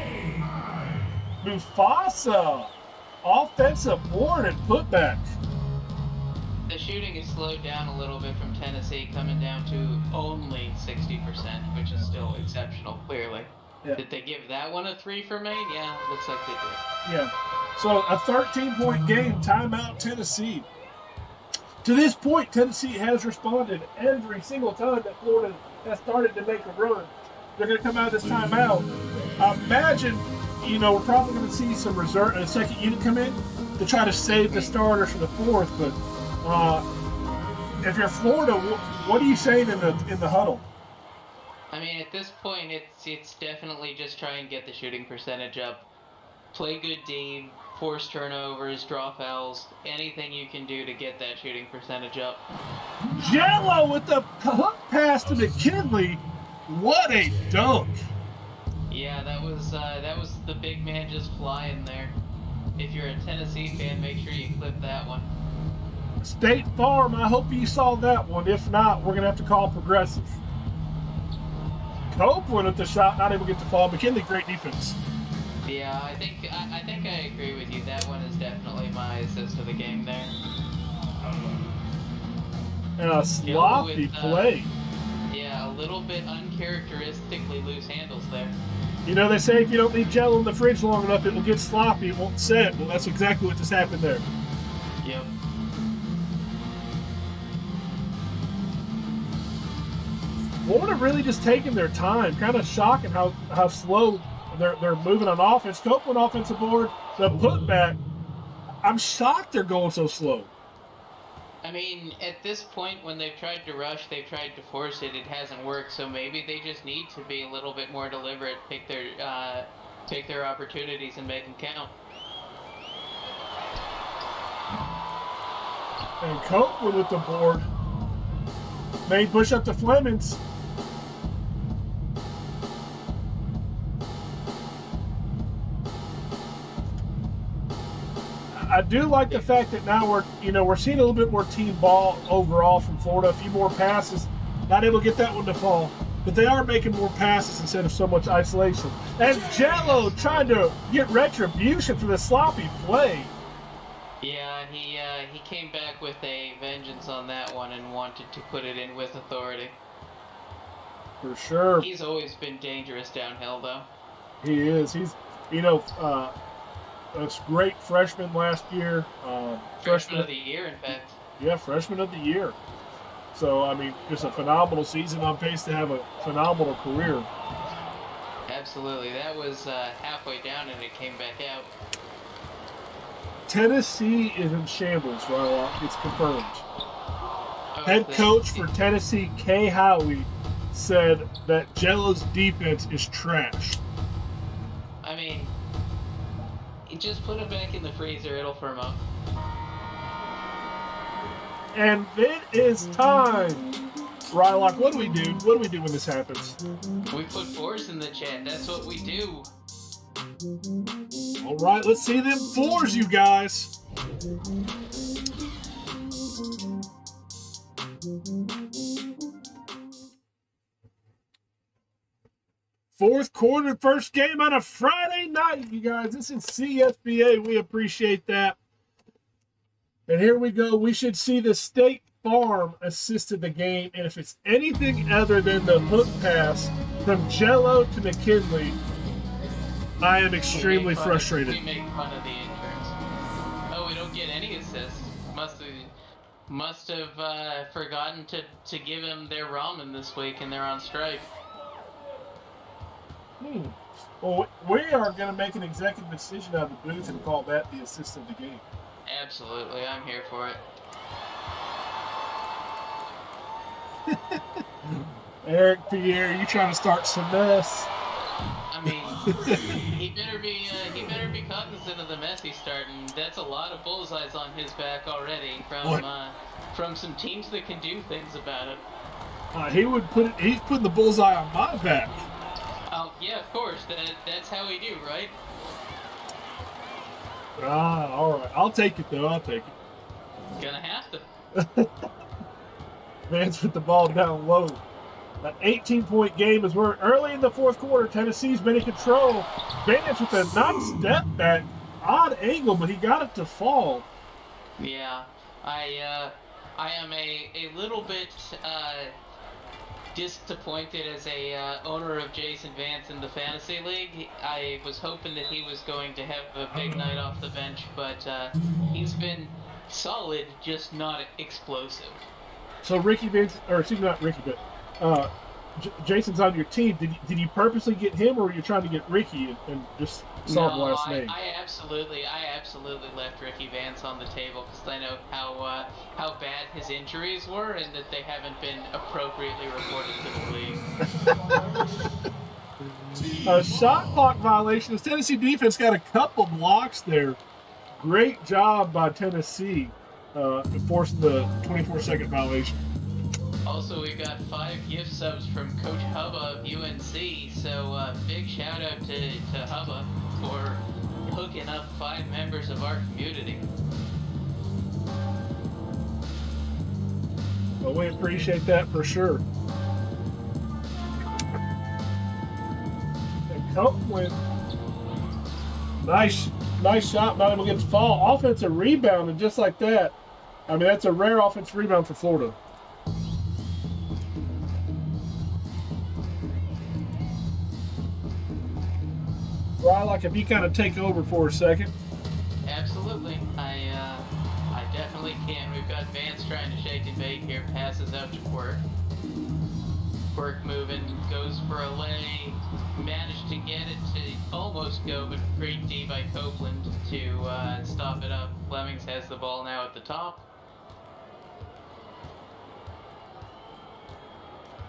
Mufasa, offensive board and putback. The shooting is slowed down a little bit from Tennessee, coming down to only 60%, which is still exceptional, clearly. Yeah. Did they give that one a 3 for Maine? Yeah, looks like they did. Yeah. So a 13-point game, timeout Tennessee. To this point, Tennessee has responded every single time that Florida has started to make a run. They're going to come out of this timeout. Imagine, you know, we're probably going to see some reserve, a second unit come in to try to save the starters for the fourth. But if you're Florida, what are you saying in the huddle? I mean, at this point, it's definitely just try and get the shooting percentage up. Play good D, force turnovers, draw fouls, anything you can do to get that shooting percentage up. Jello with the hook pass to McKinley. What a dunk! Yeah, that was the big man just flying there. If you're a Tennessee fan, make sure you clip that one. State Farm, I hope you saw that one. If not, we're going to have to call Progressive. Copeland with the shot, not able to get the fall. McKinley, great defense. Yeah, I think I agree with you. That one is definitely my assist of the game there. And a sloppy play. Yeah, a little bit uncharacteristically loose handles there. You know, they say if you don't leave Jello in the fridge long enough, it will get sloppy. It won't set. Well, that's exactly what just happened there. Yep. Florida really just taking their time. Kind of shocking how slow they're moving on offense. Copeland offensive board, the putback. I'm shocked they're going so slow. I mean, at this point, when they've tried to rush, they've tried to force it. It hasn't worked. So maybe they just need to be a little bit more deliberate, pick their opportunities, and make them count. And Copeland with the board. Made push up to Flemings. I do like the fact that now we're seeing a little bit more team ball overall from Florida. A few more passes, not able to get that one to fall, but they are making more passes instead of so much isolation. And Jello trying to get retribution for the sloppy play. Yeah, he came back with a vengeance on that one and wanted to put it in with authority. For sure. He's always been dangerous downhill, though. He is. He's, a great freshman last year. Freshman of the year, in fact. Yeah, freshman of the year. So, I mean, just a phenomenal season, on pace to have a phenomenal career. Absolutely. That was halfway down and it came back out. Tennessee is in shambles, Rylock. It's confirmed. Oh, Head coach for Tennessee, Kay Howie, said that Jello's defense is trash. I mean, you just put it back in the freezer, it'll firm up. And it is time. Rylock, what do we do? What do we do when this happens? We put fours in the chat, that's what we do. All right, let's see them fours, you guys. Fourth quarter, first game on a Friday night, you guys. This is CSBA. We appreciate that. And here we go. We should see the State Farm assisted the game. And if it's anything other than the hook pass from Jello to McKinley, I am extremely frustrated. We make fun of the interns. Oh, we don't get any assists. Must have forgotten to give them their ramen this week, and they're on strike. Well, we are going to make an executive decision out of the booth and call that the assist of the game. Absolutely, I'm here for it. Eric Pierre, you trying to start some mess? I mean, he better be cognizant of the mess he's starting. That's a lot of bullseyes on his back already from some teams that can do things about it. He's putting the bullseye on my back. Oh yeah, of course. That's how we do, right? All right. I'll take it though. I'll take it. Gonna have to. Vance with the ball down low. An 18-point game as we're early in the fourth quarter. Tennessee's been in control. Vance with a nice step back. Odd angle, but he got it to fall. Yeah, I am a little bit disappointed as a owner of Jason Vance in the fantasy league. I was hoping that he was going to have a big night off the bench, but he's been solid, just not explosive. So Ricky Vance, or excuse me, not Ricky, but Jason's on your team. Did you purposely get him, or were you trying to get Ricky and just saw the last name? I absolutely left Ricky Vance on the table because I know how bad his injuries were and that they haven't been appropriately reported to the league. A shot clock violation. The Tennessee defense got a couple blocks there. Great job by Tennessee forcing the 24-second violation. Also, we got 5 gift subs from Coach Hubba of UNC, so big shout out to Hubba for hooking up 5 members of our community. Well, we appreciate that for sure. And Copeland, nice shot, not able to get the fall. Offensive rebound, and just like that, I mean, that's a rare offensive rebound for Florida. Rylock, if you kind of take over for a second. Absolutely. I definitely can. We've got Vance trying to shake and bake here, passes out to Quirk. Quirk moving, goes for a lay, managed to get it to almost go, but great D by Copeland to stop it up. Flemings has the ball now at the top.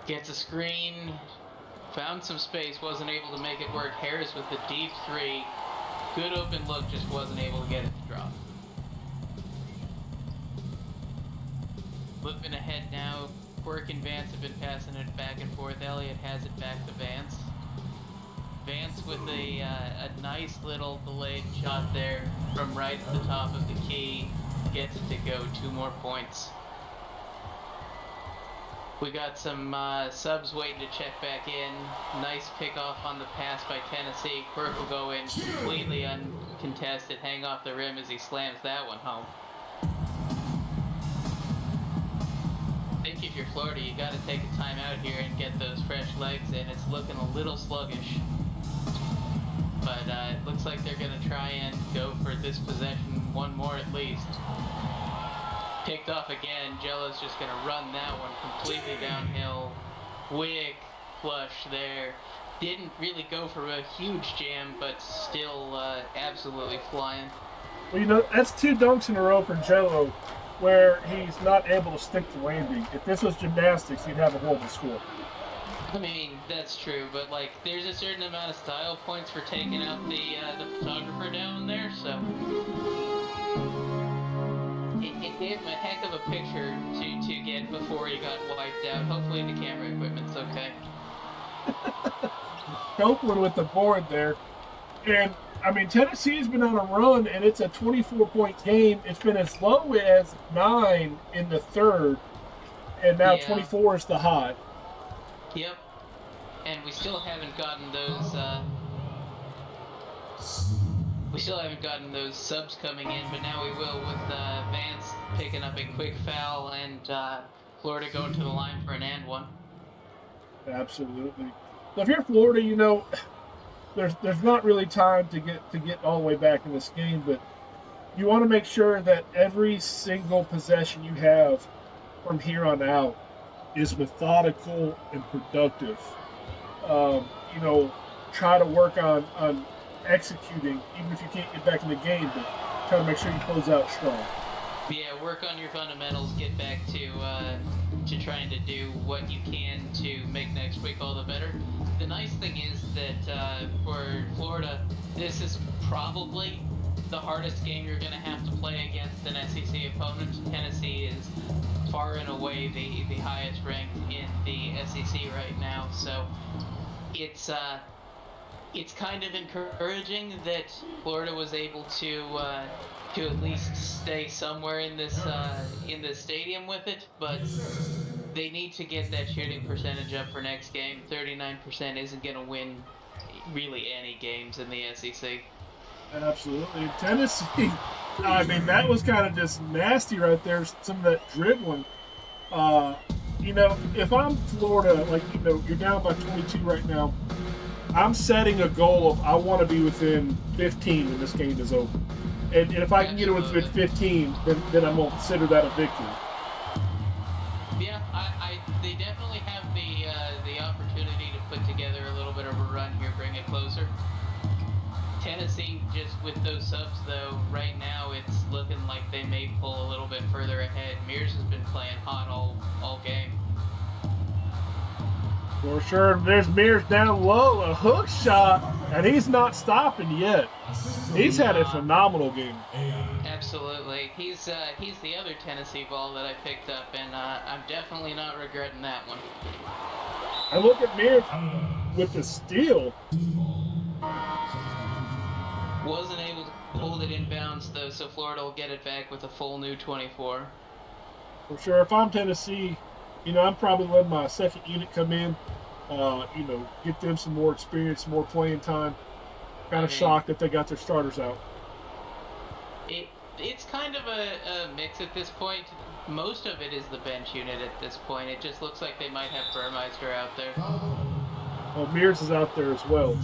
Gets a screen. Found some space. Wasn't able to make it work. Harris with the deep three. Good open look. Just wasn't able to get it to drop. Flipping ahead now. Quirk and Vance have been passing it back and forth. Elliott has it back to Vance. Vance with a nice little delayed shot there from right at the top of the key. Gets it to go. 2 more points. We got some subs waiting to check back in. Nice pickoff on the pass by Tennessee. Quirk will go in completely uncontested. Hang off the rim as he slams that one home. I think if you're Florida, you got to take a timeout here and get those fresh legs in. It's looking a little sluggish. But it looks like they're going to try and go for this possession one more at least. Picked off again. Jello's just going to run that one completely downhill. Quick flush there. Didn't really go for a huge jam, but still absolutely flying. Well, you know, that's 2 dunks in a row for Jello where he's not able to stick to landing. If this was gymnastics, he'd have a horrible score. I mean, that's true, but like, there's a certain amount of style points for taking out the photographer down there, so it gave him a heck of a picture to get before he got wiped out. Hopefully the camera equipment's okay. Copeland with the board there. And, I mean, Tennessee's been on a run, and it's a 24-point game. It's been as low as 9 in the third, and now 24 is the high. Yep. And we still haven't gotten those, subs coming in, but now we will with Vance picking up a quick foul and Florida going to the line for an and one. Absolutely. So if you're Florida, you know, there's not really time to get all the way back in this game, but you want to make sure that every single possession you have from here on out is methodical and productive. You know, try to work on executing, even if you can't get back in the game, but try to make sure you close out strong. Yeah, work on your fundamentals. Get back to trying to do what you can to make next week all the better. The nice thing is that for Florida, this is probably the hardest game you're going to have to play against an SEC opponent. Tennessee is far and away the highest ranked in the SEC right now, so it's kind of encouraging that Florida was able to at least stay somewhere in this stadium with it, but they need to get that shooting percentage up for next game. 39% isn't going to win really any games in the SEC. Absolutely. Tennessee, I mean, that was kind of just nasty right there, some of that dribbling. You know, if I'm Florida, like, you know, you're down by 22 right now, I'm setting a goal of I want to be within 15 when this game is over. And if I can get it within 15, then I'm going to consider that a victory. Yeah, they definitely have the opportunity to put together a little bit of a run here, bring it closer. Tennessee, just with those subs, though, right now it's looking like they may pull a little bit further ahead. Mears has been playing hot all game. For sure, there's Mears down low, a hook shot, and he's not stopping yet. He's had a phenomenal game. Absolutely. He's the other Tennessee ball that I picked up, and I'm definitely not regretting that one. And look at Mears with the steal. Wasn't able to hold it inbounds, though, so Florida will get it back with a full new 24. For sure, if I'm Tennessee, you know, I'm probably letting my second unit come in, you know, get them some more experience, some more playing time. Kind of shocked that they got their starters out. It's kind of a mix at this point. Most of it is the bench unit at this point. It just looks like they might have Burmeister out there. Well, Mears is out there as well.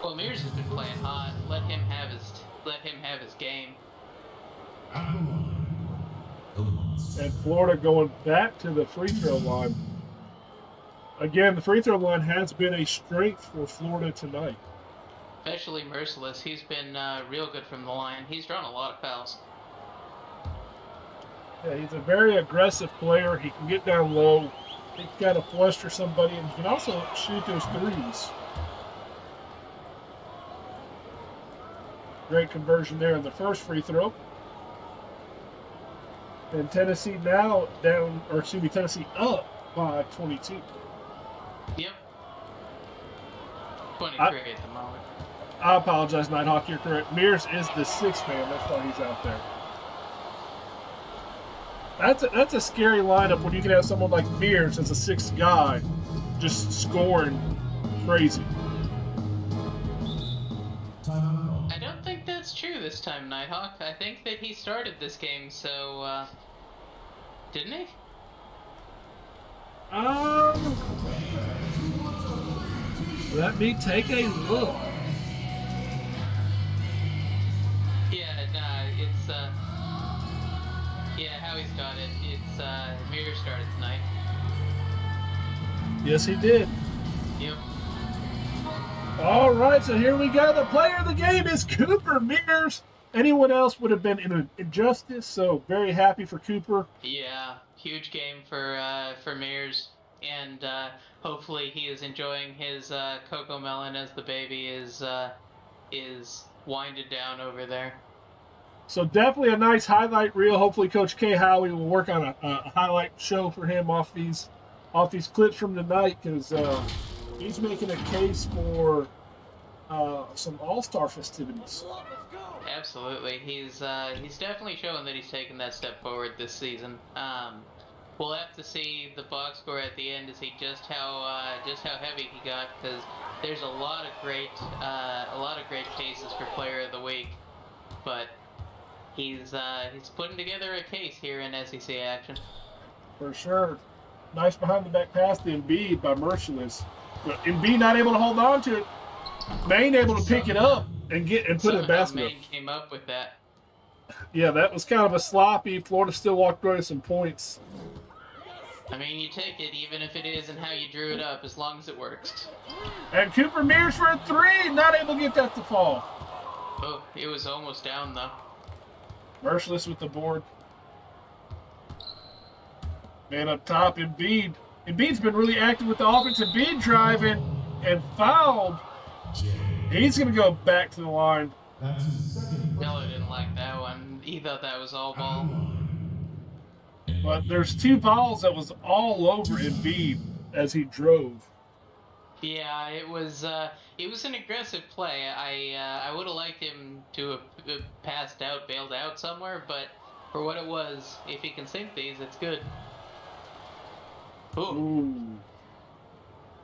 Well, Mears has been playing hot. Let him have his game. And Florida going back to the free throw line. Again, the free throw line has been a strength for Florida tonight. Especially Merciless. He's been real good from the line. He's drawn a lot of fouls. Yeah, he's a very aggressive player. He can get down low. He can kind of fluster somebody, and he can also shoot those threes. Great conversion there on the first free throw. And Tennessee now down, or excuse me, Tennessee up by 22. Yep. 23 at the moment. I apologize, Nighthawk, you're correct. Mears is the sixth man. That's why he's out there. That's a scary lineup when you can have someone like Mears as a sixth guy just scoring crazy. I don't think that's true this time, Nighthawk. I think that he started this game, so, didn't he? Let me take a look. Yeah, nah, it's, yeah, Howie's got it. It's, Mirror started tonight. Yes, he did. Yep. All right, so here we go. The player of the game is Cooper Mears. Anyone else would have been in injustice, so very happy for Cooper. Yeah, huge game for Mears, and hopefully he is enjoying his cocoa melon as the baby is winded down over there. So definitely a nice highlight reel. Hopefully Coach K. Howie will work on a highlight show for him off these clips from tonight, because he's making a case for some All-Star festivities. Absolutely, he's definitely showing that he's taken that step forward this season. We'll have to see the box score at the end to see just how heavy he got, because there's a lot of great cases for Player of the Week, but he's putting together a case here in SEC action. For sure. Nice behind the back pass to Embiid by Merciless. But Embiid not able to hold on to it. Maine able to pick it up and put it in the basket. Maine came up with that. Yeah, that was kind of a sloppy. Florida still walked away with some points. I mean, you take it even if it isn't how you drew it up, as long as it works. And Cooper Mears for a three, not able to get that to fall. Oh, it was almost down though. Merciless with the board. Man up top, Embiid. Embiid's been really active with the offense. Embiid driving and fouled. He's going to go back to the line. Miller didn't like that one. He thought that was all ball. But there's two fouls that was all over Embiid as he drove. Yeah, it was an aggressive play. I would have liked him to have passed out, bailed out somewhere, but for what it was, if he can sink these, it's good. Ooh. Ooh.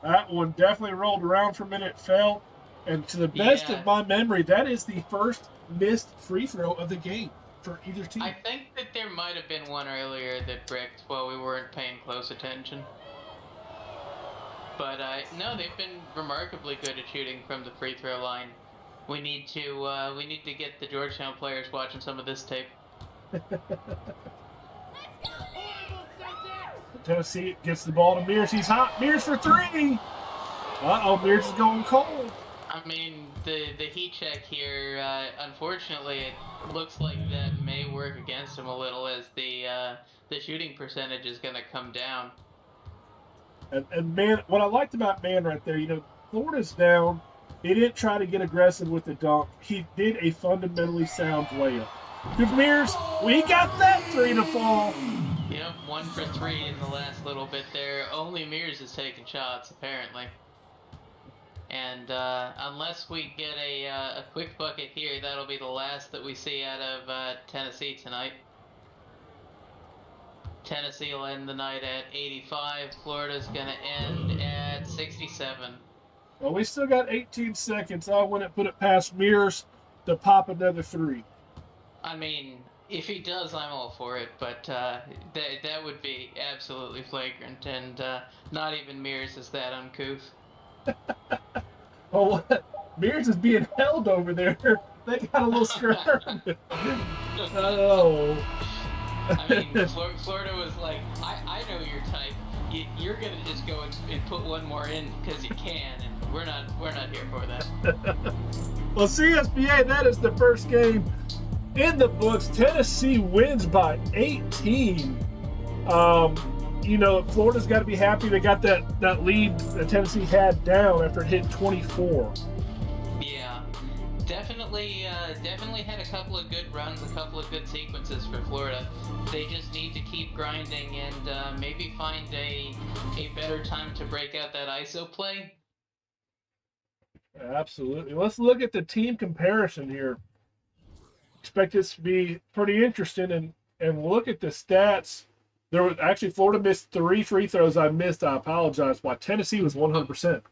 That one definitely rolled around for a minute, fell. And to the best of my memory, that is the first missed free throw of the game for either team. I think that there might have been one earlier that bricked while we weren't paying close attention. But no, they've been remarkably good at shooting from the free throw line. We need to get the Georgetown players watching some of this tape. Tennessee gets the ball to Mears. He's hot. Mears for three. Uh-oh, Mears is going cold. I mean, the heat check here, unfortunately, it looks like that may work against him a little, as the shooting percentage is going to come down. And man, what I liked about Man right there, Florida's down. He didn't try to get aggressive with the dunk. He did a fundamentally sound layup. Good Mears, we got that three to fall. Yep, 1 for 3 in the last little bit there. Only Mears is taking shots, apparently. And unless we get a quick bucket here, that'll be the last that we see out of Tennessee tonight. Tennessee will end the night at 85. Florida's going to end at 67. Well, we still got 18 seconds. I wouldn't put it past Mears to pop another three. I mean, if he does, I'm all for it, but that would be absolutely flagrant, and not even Mears is that uncouth. Oh, Mears is being held over there. They got a little scrum. Oh. I mean, Florida was like, I know your type. You're going to just go and put one more in because you can, and we're not here for that. Well, CSBA, that is the first game in the books. Tennessee wins by 18. you know, Florida's got to be happy they got that lead that Tennessee had down after it hit 24. Yeah, definitely had a couple of good runs, a couple of good sequences for Florida. They just need to keep grinding and maybe find a better time to break out that ISO play. Absolutely. Let's look at the team comparison here. Expect this to be pretty interesting, and look at the stats. There was actually Florida missed 3 free throws. I missed. I apologize. Why Tennessee was 100%.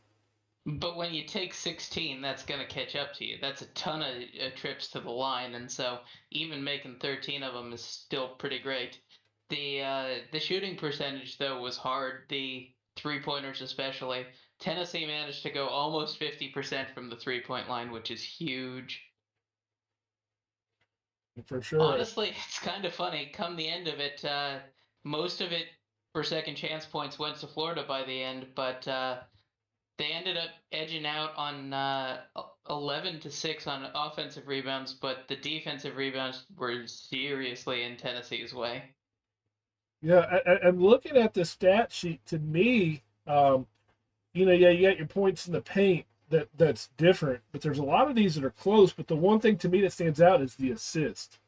But when you take 16, that's going to catch up to you. That's a ton of trips to the line, and so even making 13 of them is still pretty great. The shooting percentage though was hard. The 3-pointers especially. Tennessee managed to go almost 50% from the 3-point line, which is huge. For sure. Honestly, it's kind of funny. Come the end of it, most of it for second chance points went to Florida by the end, but they ended up edging out on 11-6 on offensive rebounds, but the defensive rebounds were seriously in Tennessee's way. Yeah, and looking at the stat sheet, to me, you know, yeah, you got your points in the paint that's different, but there's a lot of these that are close. But the one thing to me that stands out is the assist.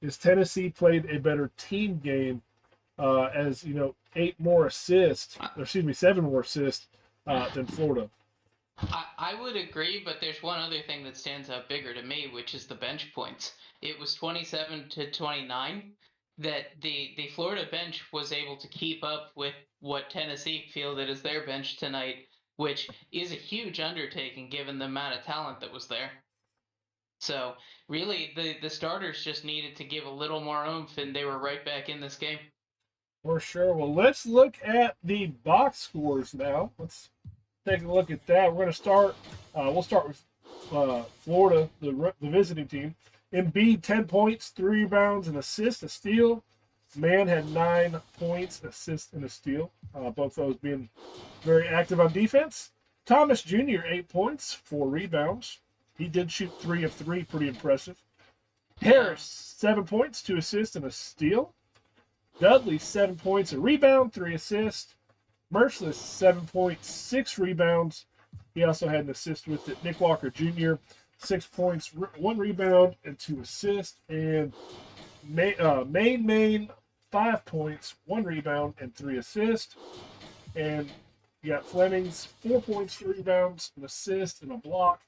Is Tennessee played a better team game, as you know, 7 more assists than Florida. I would agree, but there's one other thing that stands out bigger to me, which is the bench points. It was 27-29 that the Florida bench was able to keep up with what Tennessee fielded as their bench tonight, which is a huge undertaking given the amount of talent that was there. So really, the starters just needed to give a little more oomph, and they were right back in this game. For sure. Well, let's look at the box scores now. Let's take a look at that. We're going to start. We'll start with Florida, the visiting team. Embiid 10 points, 3 rebounds, an assist, a steal. Mann had 9 points, assist, and a steal. Both those being very active on defense. Thomas Jr. 8 points, 4 rebounds. He did shoot 3 of 3, pretty impressive. Harris 7 points, 2 assists, and a steal. Dudley 7 points, a rebound, 3 assists. Merciless 7 points, 6 rebounds. He also had an assist with it. Nick Walker Jr. 6 points, 1 rebound, and 2 assists. And Main 5 points, 1 rebound, and 3 assists. And you got Fleming's 4 points, 3 rebounds, an assist, and a block.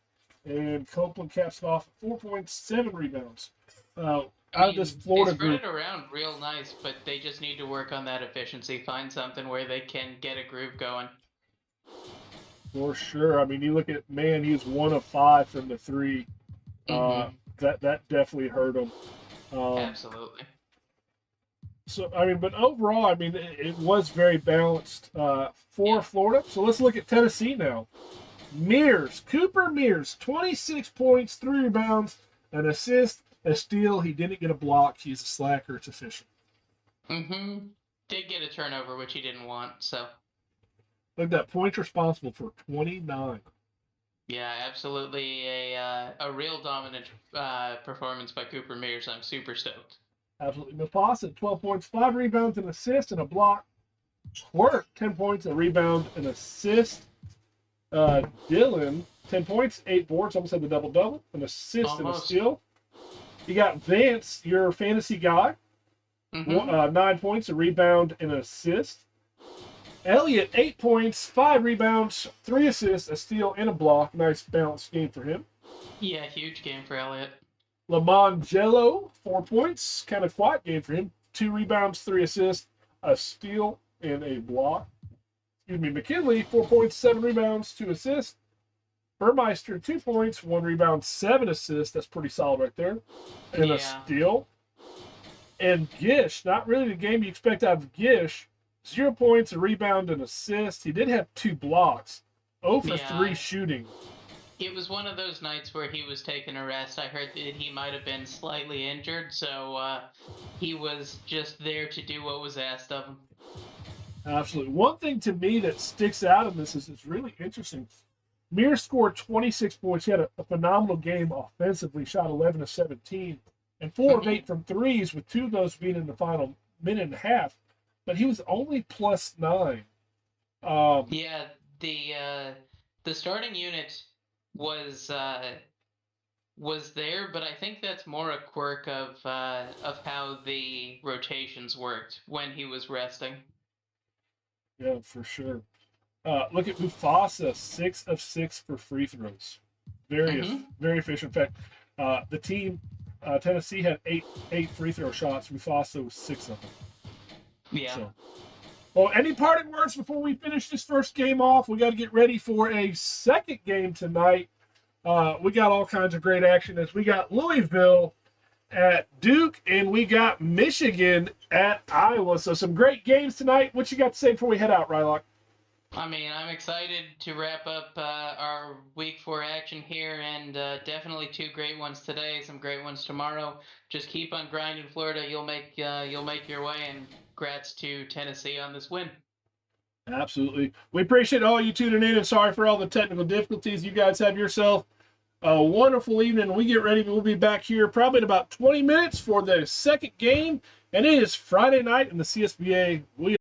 And Copeland caps it off at 4 points, 7 rebounds. Out of this Florida they spread group, it around real nice, but they just need to work on that efficiency. Find something where they can get a groove going. for sure. I mean, you look at Mann; he's 1 of 5 from the 3. That definitely hurt him. Absolutely. So I mean, but overall, I mean, it was very balanced for Florida. So let's look at Tennessee now. Cooper Mears, 26 points, 3 rebounds, an assist, a steal. He didn't get a block. He's a slacker. It's official. Did get a turnover, which he didn't want, so. Look at that. Points responsible for 29. Yeah, absolutely a real dominant performance by Cooper Mears. I'm super stoked. Absolutely. Mapasa, 12 points, 5 rebounds, an assist, and a block. Twerk, 10 points, a rebound, an assist. Dylan, 10 points, 8 boards, almost had the double-double, an assist and a steal. You got Vance, your fantasy guy, 9 points, a rebound, and an assist. Elliott, 8 points, 5 rebounds, 3 assists, a steal, and a block. Nice balanced game for him. Yeah, huge game for Elliott. Lamont Jello, 4 points, kind of quiet game for him. 2 rebounds, 3 assists, a steal, and a block. McKinley, 4 points, 7 rebounds, 2 assists. Burmeister, 2 points, 1 rebound, 7 assists. That's pretty solid right there. And a steal. And Gish, not really the game you expect out of Gish. 0 points, a rebound, and assist. He did have 2 blocks. 0 for 3 shooting. It was one of those nights where he was taking a rest. I heard that he might have been slightly injured, so he was just there to do what was asked of him. Absolutely. One thing to me that sticks out in this is it's really interesting. Mears scored 26 points. He had a phenomenal game offensively, shot 11 of 17, and 4 of 8 from threes, with 2 of those being in the final minute and a half. but he was only +9. Yeah, the starting unit was there, but I think that's more a quirk of how the rotations worked when he was resting. Yeah, for sure. Look at Mufasa, 6 of 6 for free throws. Very efficient. In fact, the team, Tennessee, had eight free throw shots. Mufasa was 6 of them. Yeah. So, well, any parting words before we finish this first game off? We got to get ready for a second game tonight. We got all kinds of great action as we got Louisville at Duke and we got Michigan at Iowa. So some great games tonight. What you got to say before we head out, Rylock? I mean, I'm excited to wrap up our week 4 action here, and definitely 2 great ones today, some great ones tomorrow. Just keep on grinding, Florida. You'll make your way, and congrats to Tennessee on this win. Absolutely. We appreciate all you tuning in, and sorry for all the technical difficulties. You guys have yourself a wonderful evening. We get ready. We'll be back here probably in about 20 minutes for the second game, and it is Friday night in the CSBA. We